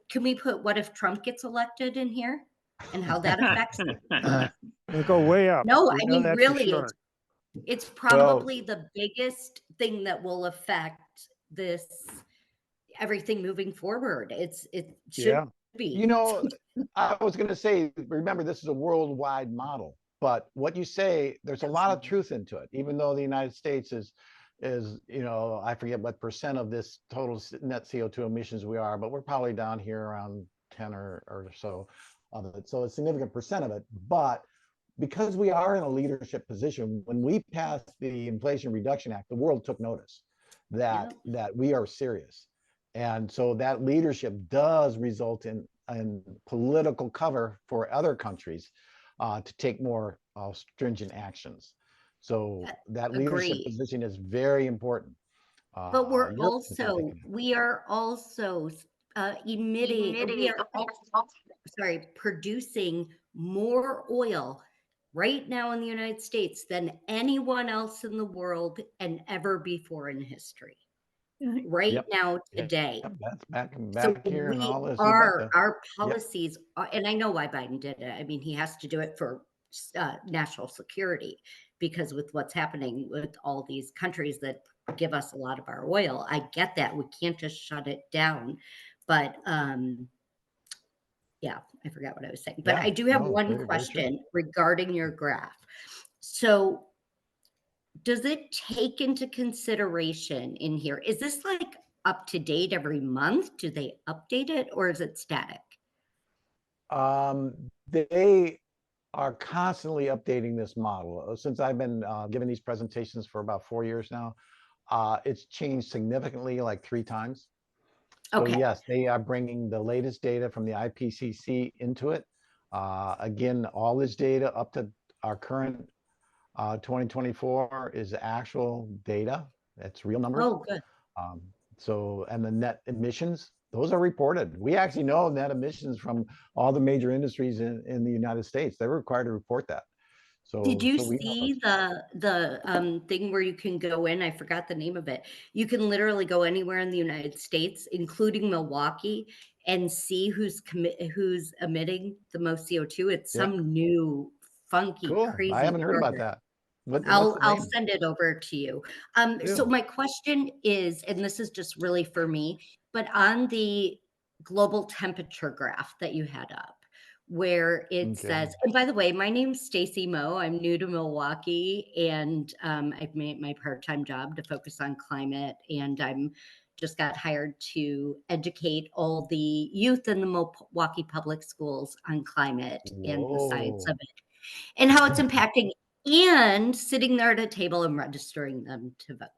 Can we put what if Trump gets elected in here and how that affects it? It'll go way up. No, We I know mean, that for really, sure. it's probably the biggest thing that will affect everything moving forward. It should be. I was going to say, remember, this is a worldwide model, but what you say, there's a lot of truth into it, even though the United States is, I forget what percent of this total net CO2 emissions we are, but we're probably down here around 10 or so of it. So a significant percent of it. But because we are in a leadership position, when we passed the Inflation Reduction Act, the world took notice that we are serious. And so that leadership does result in political cover for other countries to take more stringent actions. So that leadership position is very important. But we are also producing more oil right now in the United States than anyone else in the world and ever before in history. right Yep. now Yep. today. That's back So here and we all this. You betcha. our policies, and I know why Biden did it. I mean, he has to do it for national security, because with what's happening with all these countries that give us a lot of our oil, I get that. We can't just shut it down. But yeah, I forgot what I was saying. But Yeah, I do have no, one very, very true. question regarding your graph. So does it take into consideration in here, is this like up to date every month? Do they update it, or is it static? They are constantly updating this model. Since I've been giving these presentations for about 4 years now, it's changed significantly, like 3 times. So Okay. yes, they are bringing the latest data from the IPCC into it. Again, all this data up to our current 2024 is actual data. That's real numbers. Oh, good. So, and the net emissions, those are reported. We actually know net emissions from all the major industries in the United States. They're required to report that. Did So, you so we know see those. the thing where you can go in? I forgot the name of it. You can literally go anywhere in the United States, including Milwaukee, and see who's emitting the most CO2. It's Yeah, some new funky, cool. I crazy haven't heard about program. that. What's the I'll name? send it over to you. So Ew. my question is, and this is just really for me, but on the global temperature graph that you had up, where it Okay. says, and by the way, my name's Stacy Moe. I'm new to Milwaukee, and I've made my part-time job to focus on climate, and I'm just got hired to educate all the youth in the Milwaukee public schools on climate and the science of Whoa. it and how it's impacting, and sitting there at a table and registering them to vote.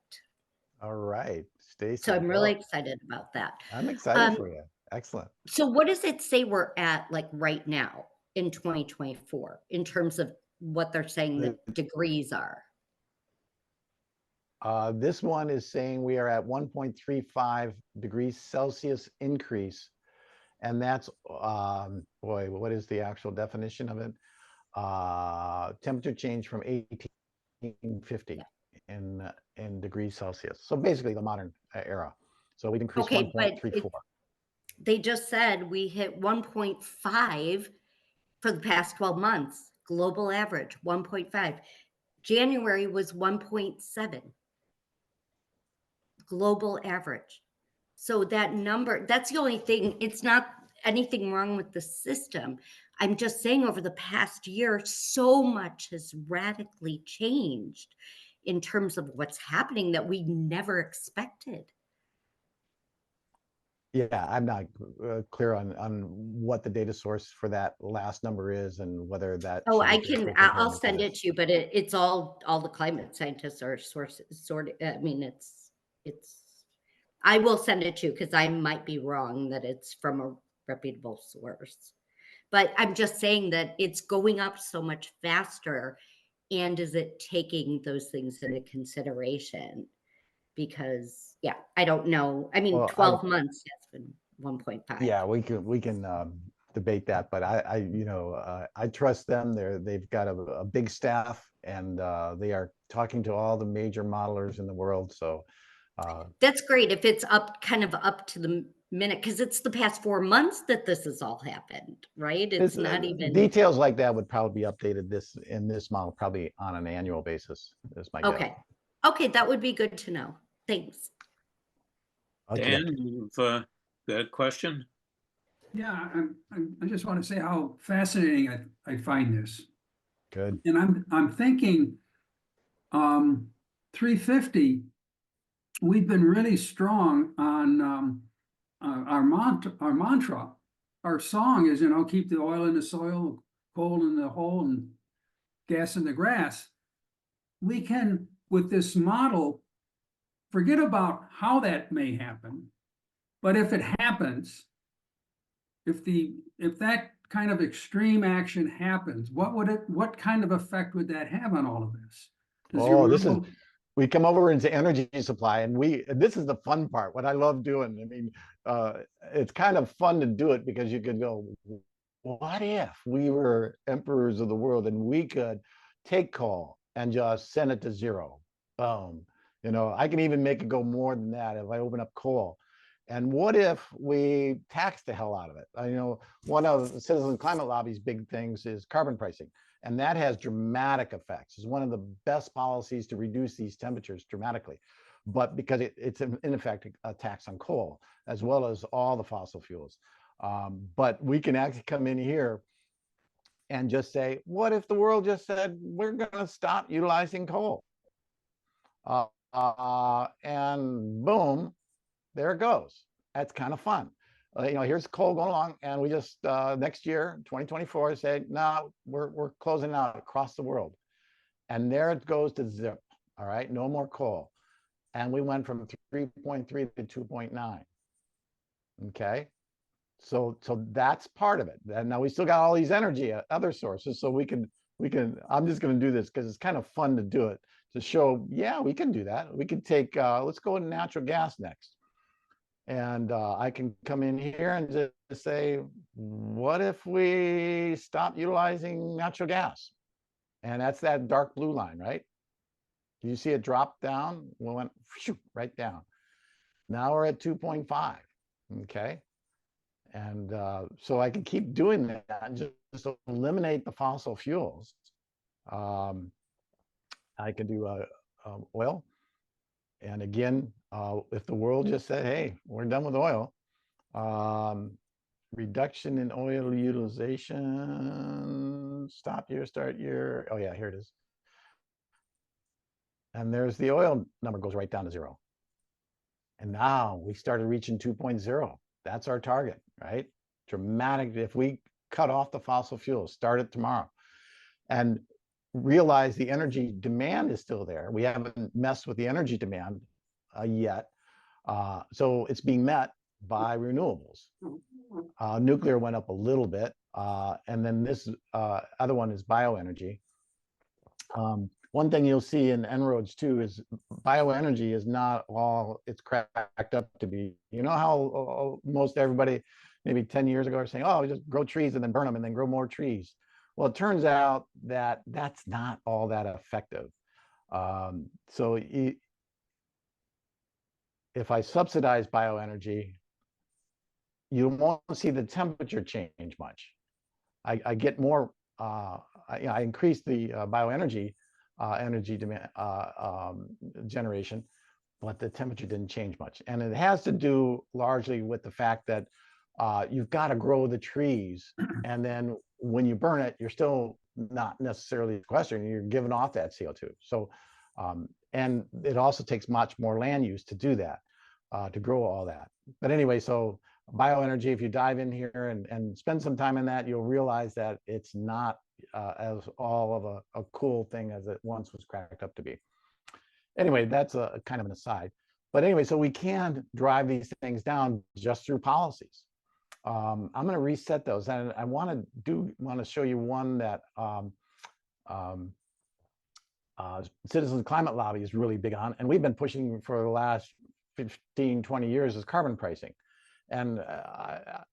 All right, Stacy. So I'm really Well, excited about that. I'm excited for you. Excellent. So what does it say we're at like right now in 2024 in terms of what they're saying the degrees are? This one is saying we are at 1.35 degrees Celsius increase. And that's, boy, what is the actual definition of it? Temperature change from 1850 in degrees Celsius. So basically the modern era. So we've increased Okay, but 1.34. they just said we hit 1.5 for the past 12 months, global average 1.5. January was 1.7. Global average. So that number, that's the only thing. It's not anything wrong with the system. I'm just saying over the past year, so much has radically changed in terms of what's happening that we never expected. Yeah, I'm not clear on what the data source for that last number is and whether that Oh, should be I taken can, into I'll account send for it this. to you, but it's all the climate scientists are I mean, it's, I will send it to you because I might be wrong that it's from a reputable source. But I'm just saying that it's going up so much faster. And is it taking those things into consideration? Because, yeah, I don't know. I mean, Well, 12 months has been 1.5. yeah, we can debate that, but I trust them. They've got a big staff, and they are talking to all the major modelers in the world. So That's great if it's up kind of up to the minute, because it's the past 4 months that this has all happened, right? It's not even details like that would probably be updated in this model probably on an annual basis, is my guess. okay. Okay, that would be good to know. Thanks. Okay. Dan, you've got a question? Yeah, I just want to say how fascinating I find this. Good. And I'm thinking 350, we've been really strong on our mantra. Our song is, keep the oil in the soil, coal in the hole, and gas in the grass. We can, with this model, forget about how that may happen. But if it happens, if that kind of extreme action happens, what kind of effect would that have on all of this? We come over into energy supply, and this is the fun part, what I love doing. I mean, it's kind of fun to do it because you could go, what if we were emperors of the world and we could take coal and just send it to zero? Boom. You know, I can even make it go more than that if I open up coal. And what if we tax the hell out of it? You know, one of the Citizen Climate Lobby's big things is carbon pricing. And that has dramatic effects. It's one of the best policies to reduce these temperatures dramatically. But because it's in effect a tax on coal, as well as all the fossil fuels. But we can actually come in here and just say, what if the world just said, we're going to stop utilizing coal? And boom, there it goes. That's kind of fun. You know, here's coal going along, and we just next year, 2024, say, no, we're closing out across the world. And there it goes to zip. All right, no more coal. And we went from 3.3 to 2.9. Okay. So that's part of it. And now we still got all these energy, other sources. So we can, I'm just going to do this because it's kind of fun to do it, to show, yeah, we can do that. We could take, let's go to natural gas next. And I can come in here and just say, what if we stop utilizing natural gas? And that's that dark blue line, right? Do you see it drop down? We went right down. Now we're at 2.5, okay? And so I can keep doing that and just eliminate the fossil fuels. I can do oil. And again, if the world just said, hey, we're done with oil, reduction in oil utilization, stop year, start year. Oh yeah, here it is. And there's the oil number goes right down to 0. And now we started reaching 2.0. That's our target, right? Dramatic. If we cut off the fossil fuels, start it tomorrow, and realize the energy demand is still there. We haven't messed with the energy demand yet. So it's being met by renewables. Nuclear went up a little bit. And then this other one is bioenergy. One thing you'll see in En-ROADS too is bioenergy is not all it's cracked up to be. You know how most everybody maybe 10 years ago are saying, oh, just grow trees and then burn them and then grow more trees. Well, it turns out that that's not all that effective. So if I subsidize bioenergy, you won't see the temperature change much. I get more, I increase the bioenergy energy demand generation, but the temperature didn't change much. And it has to do largely with the fact that you've got to grow the trees, and then when you burn it, you're still not necessarily sequestering, you're giving off that CO2. So, and it also takes much more land use to do that, to grow all that. But anyway, so bioenergy, if you dive in here and spend some time in that, you'll realize that it's not as all of a cool thing as it once was cracked up to be. Anyway, that's a kind of an aside. But anyway, so we can drive these things down just through policies. I'm going to reset those, and I want to show you one that Citizens Climate Lobby is really big on, and we've been pushing for the last 15, 20 years, is carbon pricing. And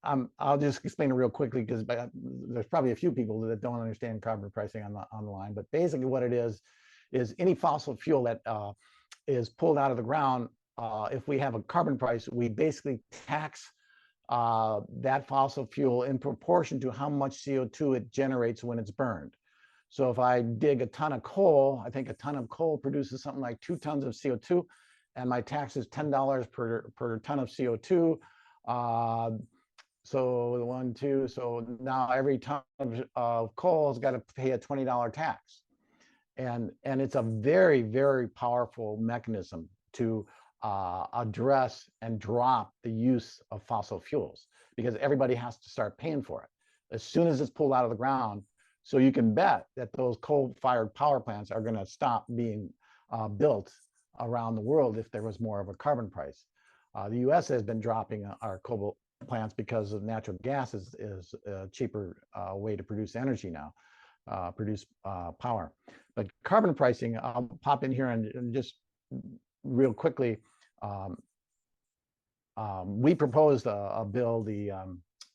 I'll just explain it real quickly because there's probably a few people that don't understand carbon pricing on the line. But basically what it is any fossil fuel that is pulled out of the ground, if we have a carbon price, we basically tax that fossil fuel in proportion to how much CO2 it generates when it's burned. So if I dig a ton of coal, I think a ton of coal produces something like 2 tons of CO2, and my tax is $10 per ton of CO2. So 1, 2, so now every ton of coal has got to pay a $20 tax. And it's a very, very powerful mechanism to address and drop the use of fossil fuels, because everybody has to start paying for it as soon as it's pulled out of the ground. So you can bet that those coal-fired power plants are going to stop being built around the world if there was more of a carbon price. The US has been dropping our coal plants because of natural gas is a cheaper way to produce energy now, produce power. But carbon pricing, I'll pop in here and just real quickly, we proposed a bill,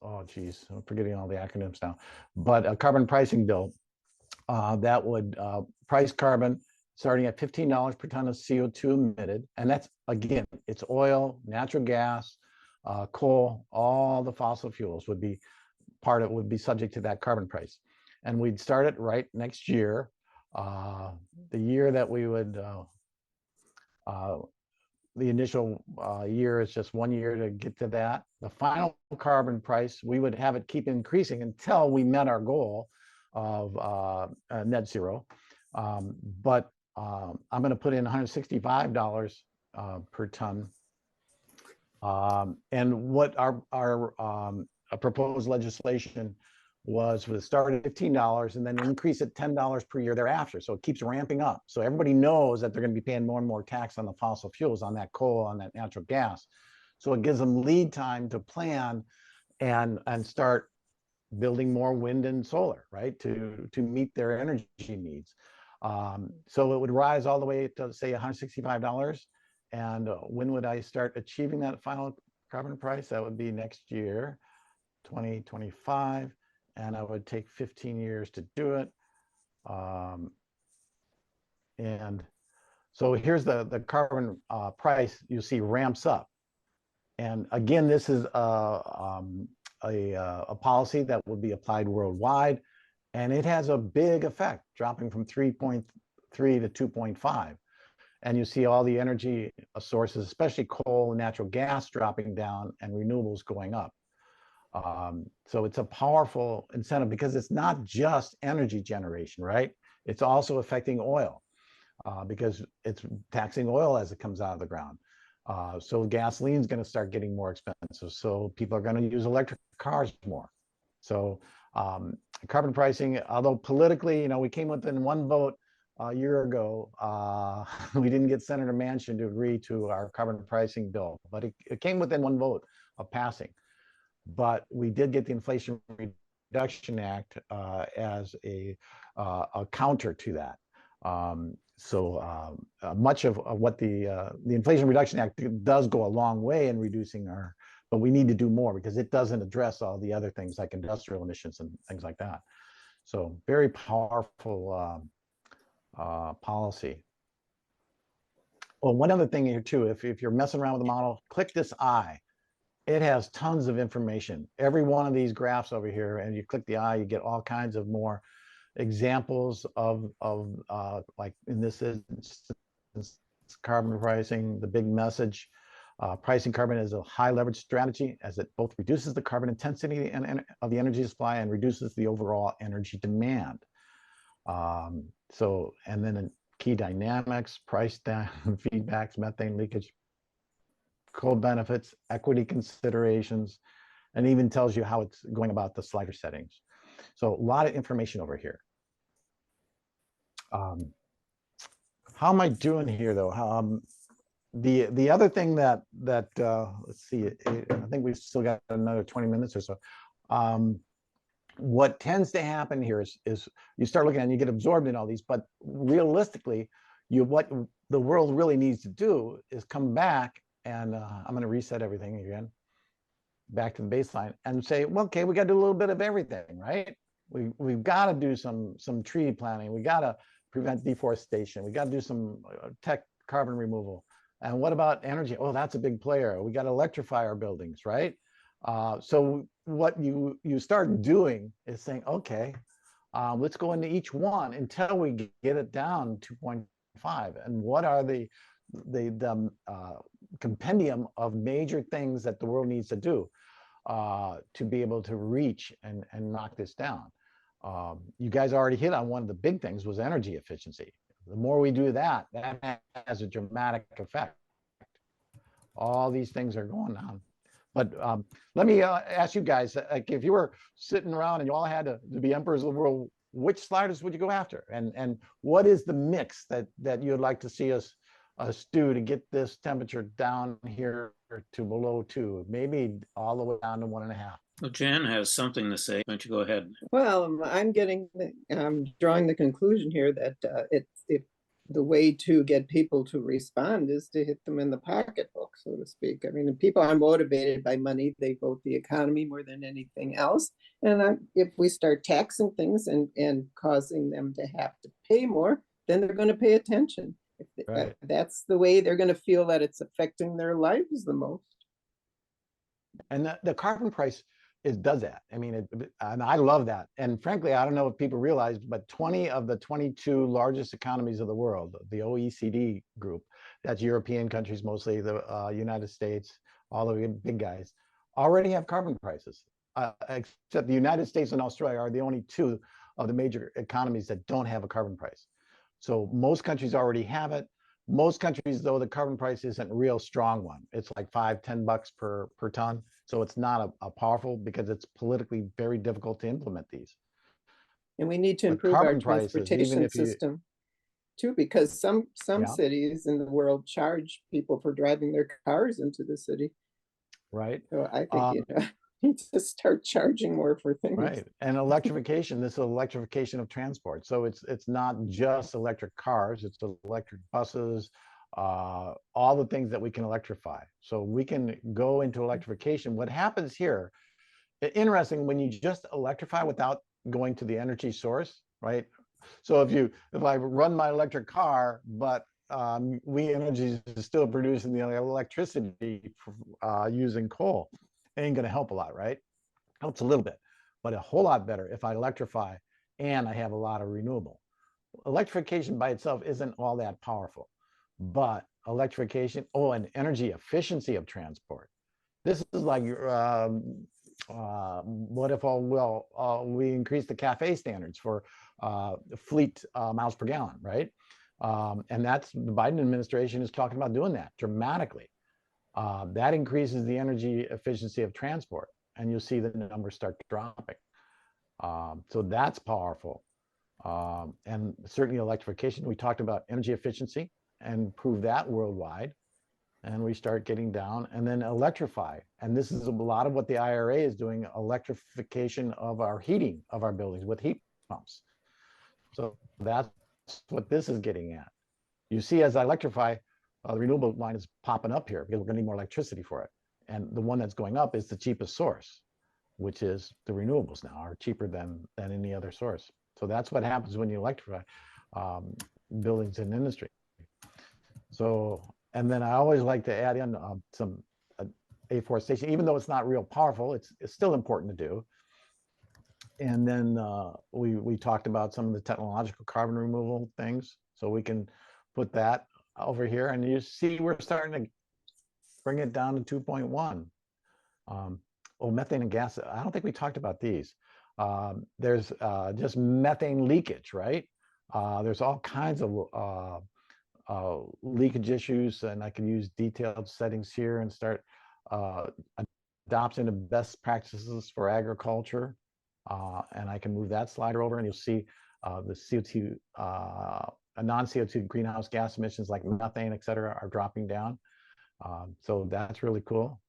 oh geez, I'm forgetting all the acronyms now, but a carbon pricing bill that would price carbon, starting at $15 per ton of CO2 emitted. And that's, again, it's oil, natural gas, coal, all the fossil fuels would be subject to that carbon price. And we'd start it right next year. The year that we would, the initial year is just 1 year to get to that. The final carbon price, we would have it keep increasing until we met our goal of net zero. But I'm going to put in $165 per ton. And what our proposed legislation was start at $15 and then increase it $10 per year thereafter. So it keeps ramping up. So everybody knows that they're going to be paying more and more tax on the fossil fuels, on that coal, on that natural gas. So it gives them lead time to plan and start building more wind and solar, right, to meet their energy needs. So it would rise all the way to, say, $165. And when would I start achieving that final carbon price? That would be next year, 2025. And I would take 15 years to do it. And so here's the carbon price you see ramps up. And again, this is a policy that will be applied worldwide. And it has a big effect, dropping from 3.3 to 2.5. And you see all the energy sources, especially coal and natural gas, dropping down and renewables going up. So it's a powerful incentive because it's not just energy generation, right? It's also affecting oil because it's taxing oil as it comes out of the ground. So gasoline is going to start getting more expensive. So people are going to use electric cars more. So carbon pricing, although politically, you know, we came within one vote a year ago. We didn't get Senator Manchin to agree to our carbon pricing bill, but it came within one vote of passing. But we did get the Inflation Reduction Act as a counter to that. Much of what the Inflation Reduction Act does go a long way in reducing our, but we need to do more because it doesn't address all the other things like industrial emissions and things like that. So very powerful policy. Well, one other thing here too, if you're messing around with the model, click this eye. It has tons of information. Every one of these graphs over here, and you click the eye, you get all kinds of more examples of like in this instance, carbon pricing, the big message. Pricing carbon is a high leverage strategy as it both reduces the carbon intensity of the energy supply and reduces the overall energy demand. And then key dynamics, price down, feedbacks, methane leakage, coal benefits, equity considerations, and even tells you how it's going about the slider settings. So a lot of information over here. How am I doing here though? The other thing that let's see, I think we've still got another 20 minutes or so. What tends to happen here is you start looking and you get absorbed in all these, but realistically, what the world really needs to do is come back and I'm going to reset everything again, back to the baseline and say, well, okay, we got to do a little bit of everything, right? We've got to do some tree planting. We got to prevent deforestation. We got to do some tech carbon removal. And what about energy? Oh, that's a big player. We got to electrify our buildings, right? So what you start doing is saying, okay, let's go into each one until we get it down 2.5. And what are the compendium of major things that the world needs to do to be able to reach and knock this down? You guys already hit on one of the big things was energy efficiency. The more we do that, that has a dramatic effect. All these things are going on. But let me ask you guys, like if you were sitting around and you all had to be emperors of the world, which sliders would you go after? And what is the mix that you'd like to see us do to get this temperature down here to below 2, maybe all the way down to 1.5? Well, Jan has something to say. Why don't you go ahead? Well, I'm drawing the conclusion here that the way to get people to respond is to hit them in the pocketbook, so to speak. I mean, if people are motivated by money, they vote the economy more than anything else. And if we start taxing things and causing them to have to pay more, then they're going to pay attention. Right. That's the way they're going to feel that it's affecting their lives the most. And the carbon price does that. I mean, and I love that. And frankly, I don't know if people realize, but 20 of the 22 largest economies of the world, the OECD group, that's European countries, mostly the United States, all the big guys, already have carbon prices. Except the United States and Australia are the only two of the major economies that don't have a carbon price. So most countries already have it. Most countries, though, the carbon price isn't a real strong one. It's like $5–10 per ton. So it's not a powerful, because it's politically very difficult to implement these. And we need to But improve our carbon prices, even transportation if you, system too, because some Yeah. cities in the world charge people for driving their cars into the city. right? So I think, you know, need to start charging more for things. Right. And electrification, this is electrification of transport. So it's not just electric cars, it's electric buses, all the things that we can electrify. So we can go into electrification. What happens here, interesting, when you just electrify without going to the energy source, right? So if I run my electric car, but we energy is still producing the electricity using coal, it ain't gonna help a lot, right? Helps a little bit, but a whole lot better if I electrify and I have a lot of renewable. Electrification by itself isn't all that powerful, but electrification, and energy efficiency of transport. This is like, what if we increase the CAFE standards for fleet miles per gallon, right? And that's, the Biden administration is talking about doing that dramatically. That increases the energy efficiency of transport, and you'll see the numbers start dropping. So that's powerful. And certainly electrification, we talked about energy efficiency and prove that worldwide. And we start getting down, and then electrify. And this is a lot of what the IRA is doing, electrification of our heating of our buildings with heat pumps. So that's what this is getting at. You see, as I electrify, the renewable line is popping up here because we're going to need more electricity for it. And the one that's going up is the cheapest source, which is the renewables now are cheaper than any other source. So that's what happens when you electrify buildings and industry. So, and then I always like to add in some afforestation, even though it's not real powerful, it's still important to do. And then we talked about some of the technological carbon removal things. So we can put that over here, and you see we're starting to bring it down to 2.1. Methane and gas, I don't think we talked about these. There's just methane leakage, right? There's all kinds of leakage issues, and I can use detailed settings here and start adopting the best practices for agriculture. And I can move that slider over, and you'll see the CO2, non-CO2 greenhouse gas emissions like methane, et cetera, are dropping down. So that's really cool.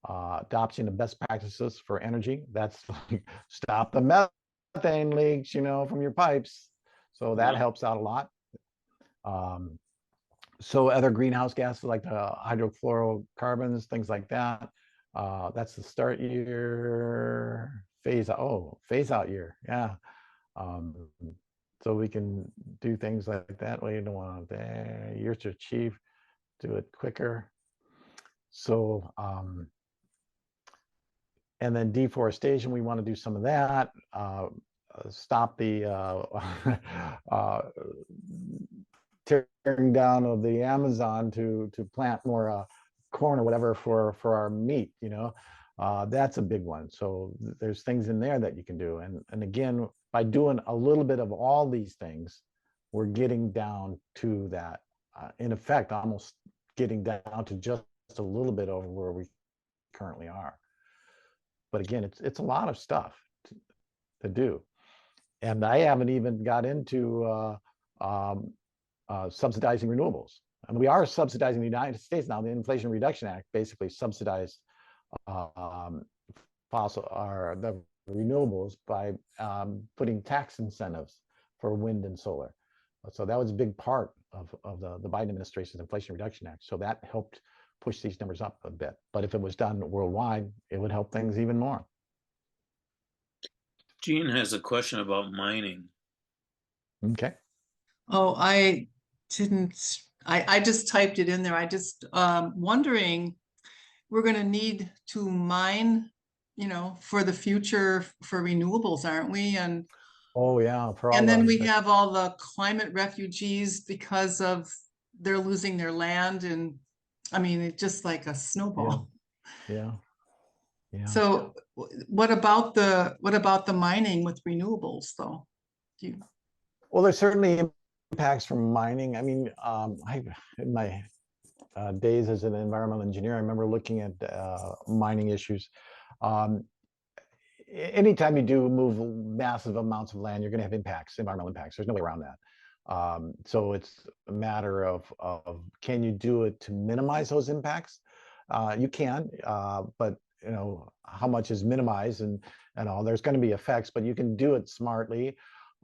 Adopting the best practices for energy. That's like, stop the methane leaks, from your pipes. So that helps out a lot. So other greenhouse gases like the hydrofluorocarbons, things like that. That's the start year, phase out year. Yeah. So we can do things like that. Well, you don't want years to achieve, do it quicker. So, and then deforestation, we want to do some of that. Stop the tearing down of the Amazon to plant more corn or whatever for our meat, that's a big one. So there's things in there that you can do. And again, by doing a little bit of all these things, we're getting down to that, in effect, almost getting down to just a little bit over where we currently are. But again, it's a lot of stuff to do. And I haven't even got into subsidizing renewables. And we are subsidizing the United States now. The Inflation Reduction Act basically subsidized the renewables by putting tax incentives for wind and solar. So that was a big part of the Biden administration's Inflation Reduction Act. So that helped push these numbers up a bit. But if it was done worldwide, it would help things even more. Gene has a question about mining. Okay. Oh, I didn't, I just typed it in there. I just wondering, we're gonna need to mine, for the future for renewables, aren't we? Oh, yeah, for all And then we the, have all the climate refugees because of they're losing their land, and I mean, it's just like a snowball. yeah, yeah. So what about the mining with renewables though? Do you, Well, there's certainly impacts from mining. I mean, in my days as an environmental engineer, I remember looking at mining issues. Um, Anytime you do move massive amounts of land, you're going to have impacts, environmental impacts. There's no way around that. So it's a matter of can you do it to minimize those impacts? You can, but how much is minimized and all. There's going to be effects, but you can do it smartly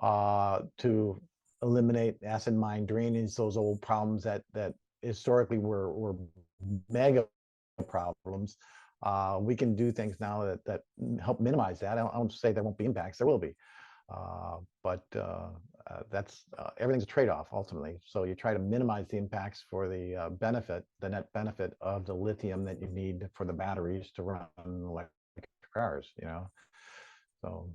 to eliminate acid mine drainage, those old problems that historically were mega problems. We can do things now that help minimize that. I don't say there won't be impacts. There will be, but that's everything's a trade-off ultimately. So you try to minimize the impacts for the the net benefit of the lithium that you need for the batteries to run electric cars. So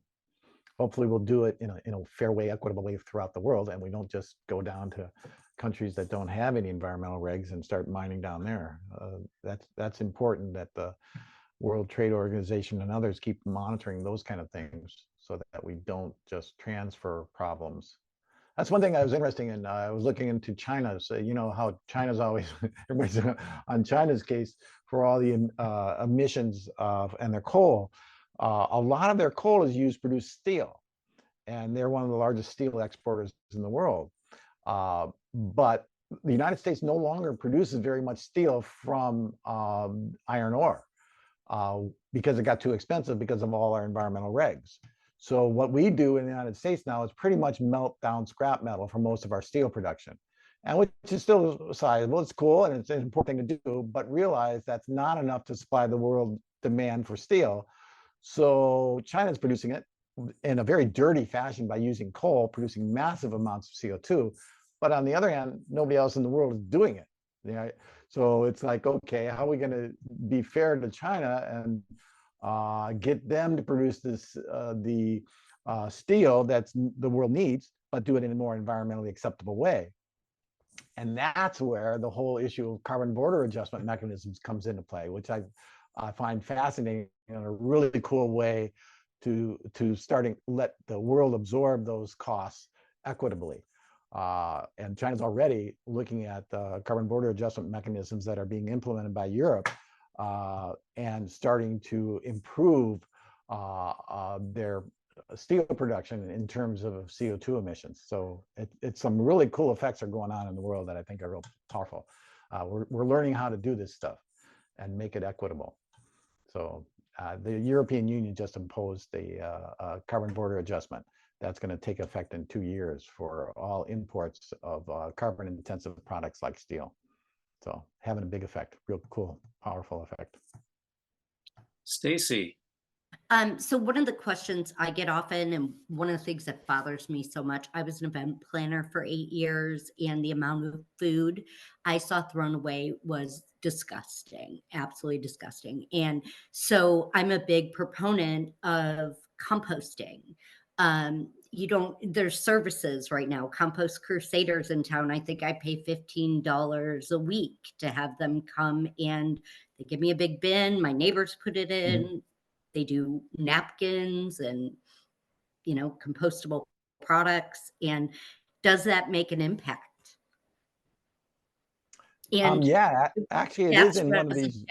hopefully we'll do it in a fair way, equitable way throughout the world, and we don't just go down to countries that don't have any environmental regs and start mining down there. That's important that the World Trade Organization and others keep monitoring those kind of things so that we don't just transfer problems. That's one thing I was interested in. I was looking into China. So how China's always, everybody's on China's case for all the emissions and their coal. A lot of their coal is used to produce steel, and they're one of the largest steel exporters in the world. But the United States no longer produces very much steel from iron ore because it got too expensive because of all our environmental regs. So what we do in the United States now is pretty much melt down scrap metal for most of our steel production, and which is still sizable. It's cool and it's an important thing to do, but realize that's not enough to supply the world demand for steel. So China's producing it in a very dirty fashion by using coal, producing massive amounts of CO2. But on the other hand, nobody else in the world is doing it. So it's like, okay, how are we going to be fair to China and get them to produce the steel that's the world needs, but do it in a more environmentally acceptable way? And that's where the whole issue of carbon border adjustment mechanisms comes into play, which I find fascinating and a really cool way to let the world absorb those costs equitably. And China's already looking at carbon border adjustment mechanisms that are being implemented by Europe and starting to improve their steel production in terms of CO2 emissions. So it's some really cool effects are going on in the world that I think are real powerful. We're learning how to do this stuff and make it equitable. So the European Union just imposed the carbon border adjustment that's going to take effect in 2 years for all imports of carbon intensive products like steel. So having a big effect, real cool, powerful effect. Stacy. So one of the questions I get often, and one of the things that bothers me so much, I was an event planner for 8 years, and the amount of food I saw thrown away was disgusting, absolutely disgusting. And so I'm a big proponent of composting. There's services right now, Compost Crusaders in town. I think I pay $15 a week to have them come, and they give me a big bin. My neighbors put it in. Mm-hmm. They do napkins and, compostable products. And does that make an impact? And yeah, actually it is in one of these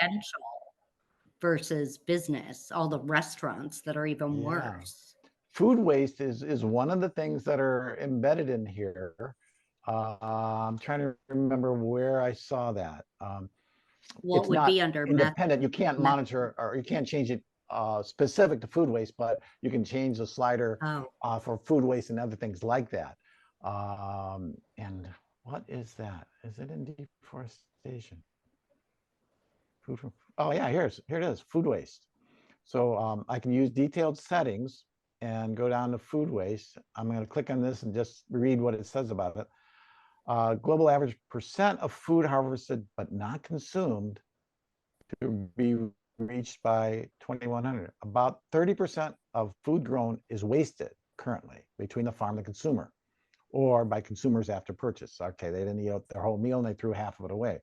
versus business, all the restaurants that are even worse. Food waste is one of the things that are embedded in here. I'm trying to remember where I saw that. Well, it would be under independent. You can't monitor or you can't change it specific to food waste, but you can change the slider for food waste and other things like that. And what is that? Is it in deforestation? Oh yeah, here it is, food waste. So I can use detailed settings and go down to food waste. I'm going to click on this and just read what it says about it. global average percent of food harvested but not consumed to be reached by 2100. About 30% of food grown is wasted currently between the farm and the consumer, or by consumers after purchase. Okay, they didn't eat their whole meal and they threw half of it away.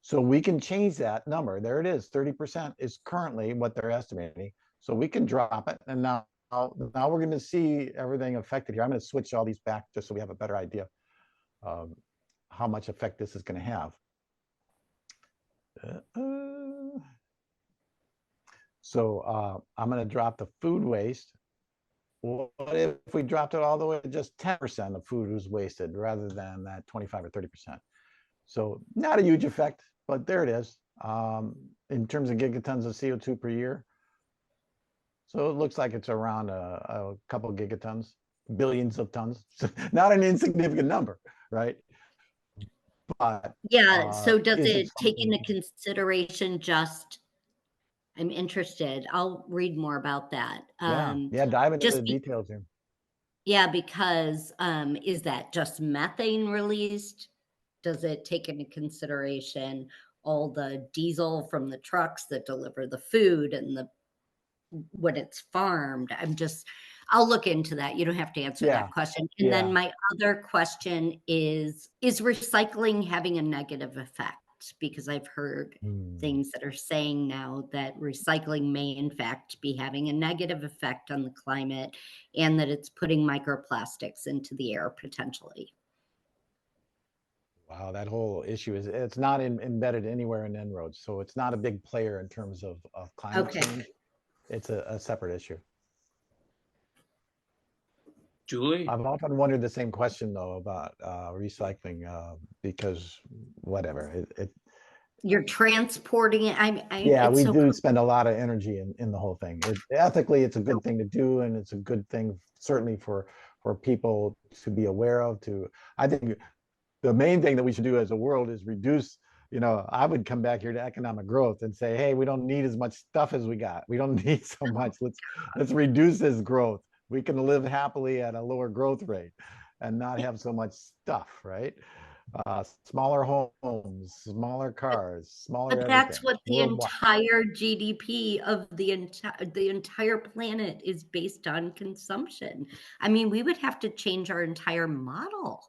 So we can change that number. There it is. 30% is currently what they're estimating. So we can drop it. And now we're going to see everything affected here. I'm going to switch all these back just so we have a better idea of how much effect this is going to have. So I'm going to drop the food waste. What if we dropped it all the way to just 10% of food was wasted rather than that 25 or 30%? So not a huge effect, but there it is. In terms of gigatons of CO2 per year. So it looks like it's around a couple gigatons, billions of tons. Not an insignificant number, right? But Yeah, so does is it take something- into consideration just, I'm interested, I'll read more about that. Yeah, dive into just the be- details here. Yeah, because is that just methane released? Does it take into consideration all the diesel from the trucks that deliver the food and the when it's farmed? I'll look into that. You don't have to answer Yeah, that question. And then yeah. my other question is recycling having a negative effect? Because I've heard things that are saying now that recycling may in fact be having a negative effect on the climate and that it's putting microplastics into the air potentially. Wow, that whole issue it's not embedded anywhere in En-ROADS. So it's not a big player in terms of climate Okay. change. It's a separate issue. Julie? I've often wondered the same question though about recycling because whatever You're transporting it. yeah, it's we so do spend a lot of energy in the whole thing. Ethically, it's a good thing to do, and it's a good thing certainly for people to be aware of. I think the main thing that we should do as a world is reduce. I would come back here to economic growth and say, hey, we don't need as much stuff as we got. We don't need so much. Let's reduce this growth. We can live happily at a lower growth rate and not have so much stuff, right? Smaller homes, smaller cars, smaller But that's everything. what the Worldwide. entire GDP of the entire planet is based on consumption. I mean, we would have to change our entire model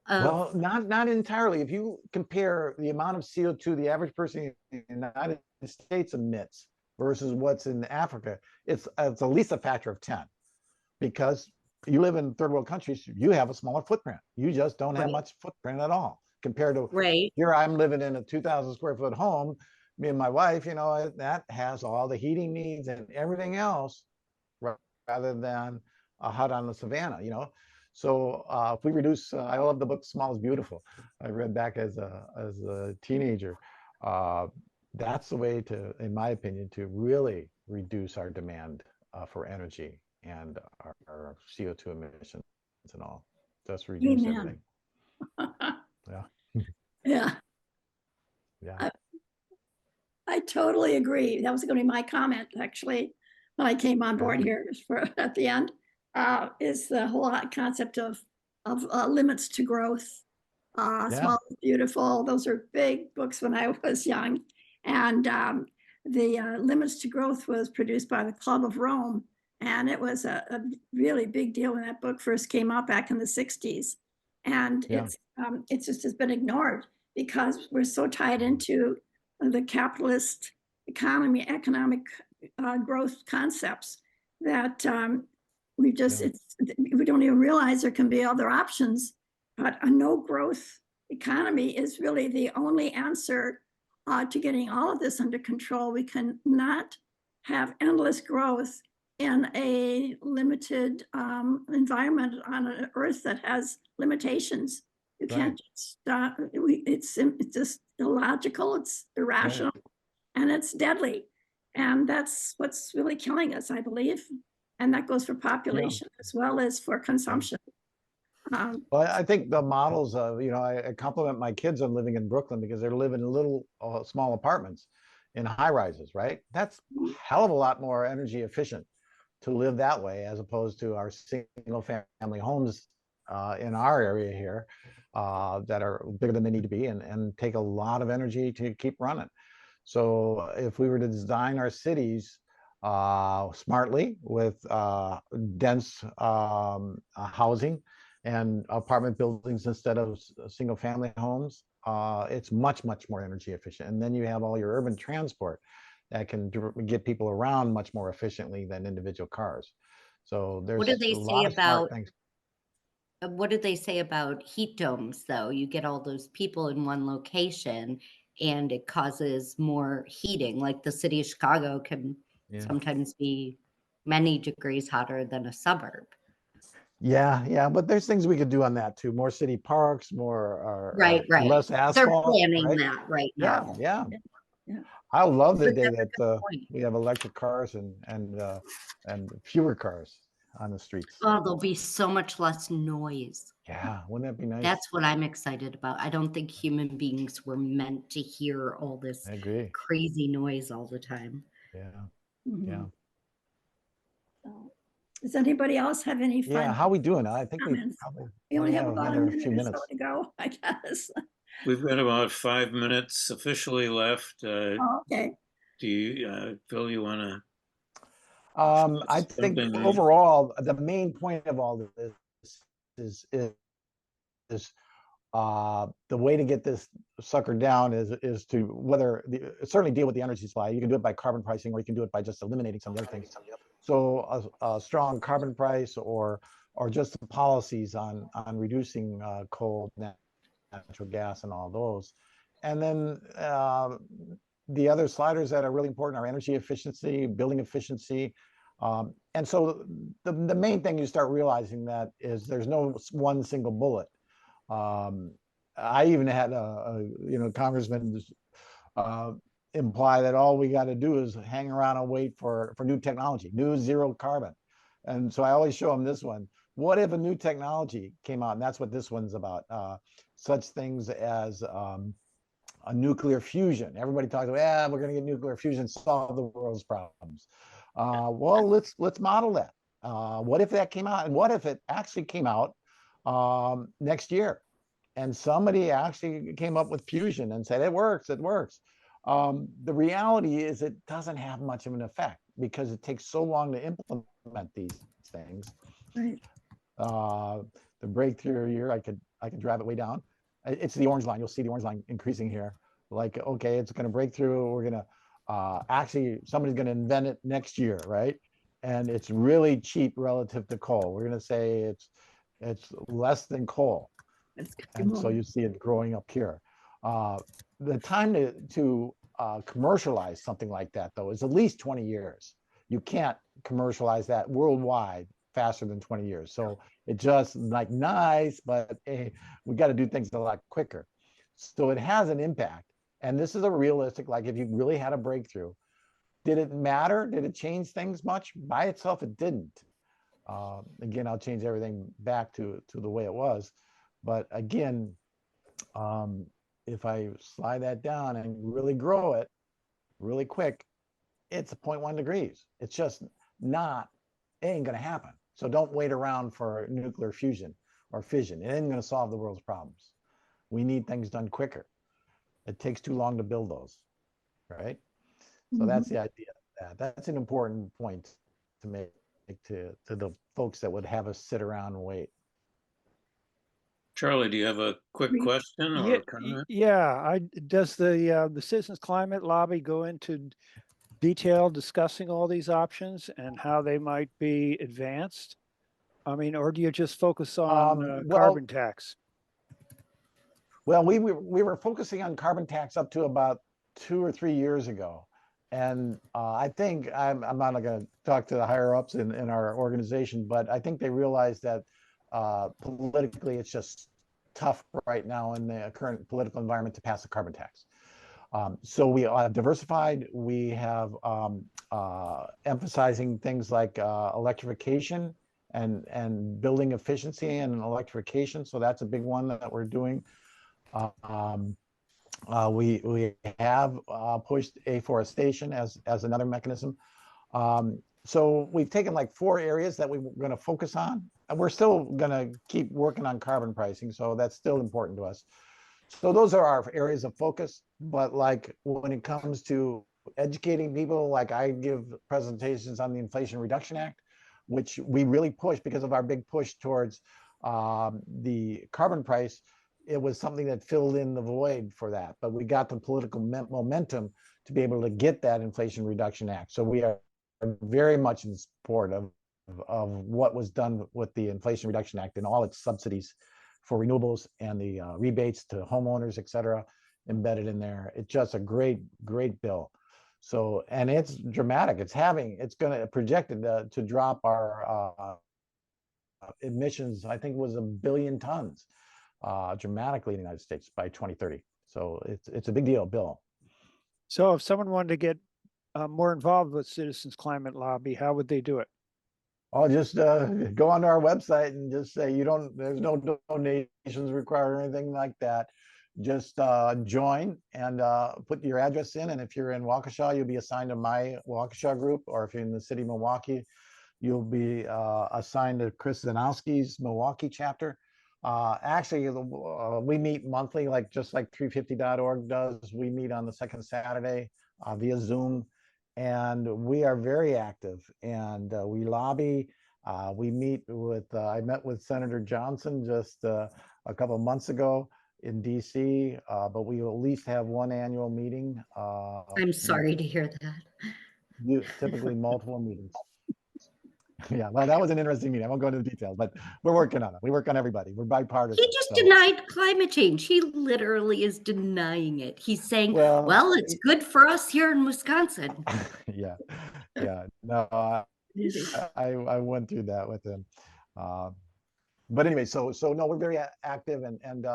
of Well, not entirely. If you compare the amount of CO2 the average person in the United States emits versus what's in Africa, it's at least a factor of 10. Because you live in third world countries, you have a smaller footprint. You just don't have Right. much footprint at all compared to right. here. I'm living in a 2,000 square foot home. Me and my wife, that has all the heating needs and everything else, rather than a hut on the savannah. So if we reduce, I love the book "Small is Beautiful." I read back as a teenager. That's the way to, in my opinion, to really reduce our demand for energy and our CO2 emissions and all. Just reduce Amen. everything. Yeah, Yeah. I totally agree. That was going to be my comment, actually, when I came on board here at the end, is the whole concept of limits to growth. Small is Beautiful. Those are big books when I was young. And the Limits to Growth was produced by the Club of Rome. And it was a really big deal when that book first came out back in the 60s. And it's just has been ignored because we're so tied into the capitalist economic growth concepts that we don't even realize there can be other options. But a no growth economy is really the only answer to getting all of this under control. We cannot have endless growth in a limited environment on an earth that has limitations. You can't stop. It's just illogical. It's irrational, and it's deadly. And that's what's really killing us, I believe. And that goes for population as well as for consumption. Well, I think the models of, I compliment my kids on living in Brooklyn because they're living in little small apartments in high rises, right? That's a hell of a lot more energy efficient to live that way as opposed to our single family homes in our area here that are bigger than they need to be and take a lot of energy to keep running. So if we were to design our cities smartly with dense housing and apartment buildings instead of single family homes, it's much more energy efficient. And then you have all your urban transport that can get people around much more efficiently than individual cars. So there's What do they a say lot of smart about things. what did they say about heat domes though? You get all those people in one location and it causes more heating. Like the city of Chicago can Yeah. sometimes be many degrees hotter than a suburb. Yeah, but there's things we could do on that too. More city parks, more Right. less They're asphalt, planning right? that right Yeah, now. yeah. Yeah. I love the But day that's a that good point. we have electric cars and fewer cars on the streets. Oh, there'll be so much less noise. Yeah, wouldn't that be nice? That's what I'm excited about. I don't think human beings were meant to hear all this I agree. crazy noise all the time. Yeah, Mhm. yeah. So, does anybody else have any Yeah, final how we doing? I think we comments? probably We only have have about a another minute few or so minutes. to go, I guess. We've got about 5 minutes officially left. Oh, okay. Do you, Phil, you want to? I think Something- overall, the main point of all this is the way to get this sucker down is to certainly deal with the energy supply. You can do it by carbon pricing, or you can do it by just eliminating some of the other things. So a strong carbon price or just the policies on reducing coal, natural gas, and all those. And then the other sliders that are really important are energy efficiency, building efficiency. And so the main thing you start realizing that is there's no one single bullet. I even had a congressman imply that all we got to do is hang around and wait for new technology, new zero carbon. And so I always show them this one. What if a new technology came out? And that's what this one's about. Such things as a nuclear fusion. Everybody talks about, we're going to get nuclear fusion, solve the world's problems. Well, let's model that. What if that came out? And what if it actually came out next year? And somebody actually came up with fusion and said, it works. The reality is it doesn't have much of an effect because it takes so long to implement these things. Right. The breakthrough year, I could drive it way down. It's the orange line. You'll see the orange line increasing here. Like, okay, it's going to break through. We're going to actually, somebody's going to invent it next year, right? And it's really cheap relative to coal. We're going to say it's less than coal. And so you see it growing up here. The time to commercialize something like that, though, is at least 20 years. You can't commercialize that worldwide faster than 20 years. So it just like nice, but we got to do things a lot quicker. So it has an impact. And this is a realistic, like if you really had a breakthrough, did it matter? Did it change things much? By itself, it didn't. Again, I'll change everything back to the way it was. But again, if I slide that down and really grow it really quick, it's 0.1 degrees. It's just not, it ain't going to happen. So don't wait around for nuclear fusion or fission. It ain't going to solve the world's problems. We need things done quicker. It takes too long to build those, right? So that's the idea. That's an important point to make to the folks that would have us sit around and wait. Charlie, do you have a quick question or comment? Yeah. Does the Citizens Climate Lobby go into detail discussing all these options and how they might be advanced? I mean, or do you just focus on carbon tax? Well, we were focusing on carbon tax up to about 2 or 3 years ago. And I think I'm not going to talk to the higher ups in our organization, but I think they realized that politically it's just tough right now in the current political environment to pass a carbon tax. So we have diversified. We have emphasizing things like electrification and building efficiency and electrification. So that's a big one that we're doing. We have pushed afforestation as another mechanism. So we've taken like 4 areas that we're going to focus on. we're still gonna keep working on carbon pricing, so that's still important to us. So those are our areas of focus, but like when it comes to educating people, like I give presentations on the Inflation Reduction Act, which we really push because of our big push towards the carbon price. It was something that filled in the void for that, but we got the political momentum to be able to get that Inflation Reduction Act. So we are very much in support of what was done with the Inflation Reduction Act and all its subsidies for renewables and the rebates to homeowners, et cetera, embedded in there. It's just a great, great bill. So, and it's dramatic. It's going to projected to drop our emissions, I think it was 1 billion tons dramatically in the United States by 2030. So it's a big deal, Bill. So if someone wanted to get more involved with Citizens Climate Lobby, how would they do it? I'll just go onto our website and just say there's no donations required or anything like that. Just join and put your address in. And if you're in Waukesha, you'll be assigned to my Waukesha group, or if you're in the city of Milwaukee, you'll be assigned to Chris Zanowski's Milwaukee chapter. Actually, we meet monthly, just like 350.org does. We meet on the second Saturday via Zoom, and we are very active, and we lobby. We meet with, I met with Senator Johnson just a couple of months ago in DC, but we will at least have one annual meeting. I'm sorry to hear that. Typically multiple meetings. Yeah, well, that was an interesting meeting. I won't go into the details, but we're working on it. We work on everybody. We're bipartisan. He just denied climate change. He literally is denying it. He's saying, well, it's good for us here in Wisconsin. Yeah. No, I went through that with him. But anyway, so no, we're very active, and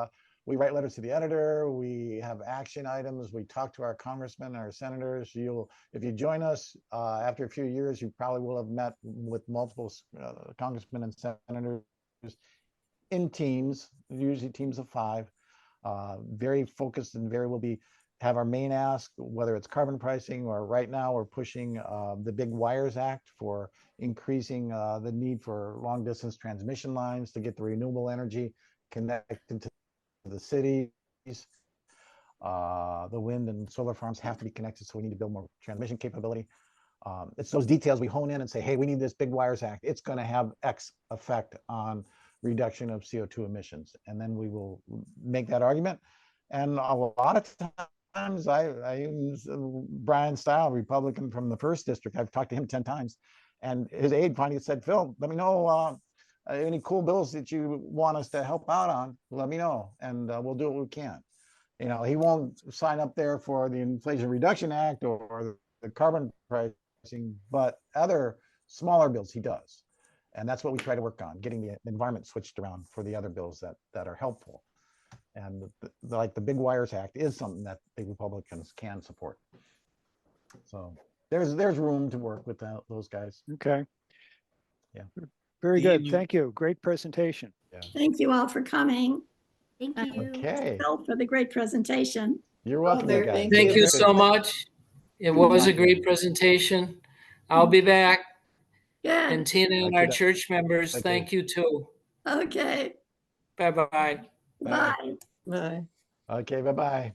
we write letters to the editor. We have action items. We talk to our congressmen, our senators. If you join us after a few years, you probably will have met with multiple congressmen and senators in teams, usually teams of 5, very focused, and will have our main ask, whether it's carbon pricing, or right now we're pushing the Big Wires Act for increasing the need for long distance transmission lines to get the renewable energy connected to the cities. The wind and solar farms have to be connected, so we need to build more transmission capability. It's those details we hone in and say, hey, we need this Big Wires Act. It's going to have X effect on reduction of CO2 emissions. And then we will make that argument. And a lot of times I use Brian Stile, Republican from the 1st District. I've talked to him 10 times. And his aide finally said, Phil, let me know any cool bills that you want us to help out on, let me know, and we'll do what we can. He won't sign up there for the Inflation Reduction Act or the carbon pricing, but other smaller bills he does. And that's what we try to work on, getting the environment switched around for the other bills that are helpful. And like the Big Wires Act is something that the Republicans can support. So there's room to work with those guys. Okay. Yeah. Very good. Thank you. Great presentation. Yeah. Thank you all for coming. Thank you. Okay. Phil, for the great presentation. You're welcome, there, guys. thank Thank you so much. It was a great presentation. I'll be back. And Good. Tina and our church members, Okay. thank you too. Okay. Bye-bye. Bye. Bye. Okay, bye-bye.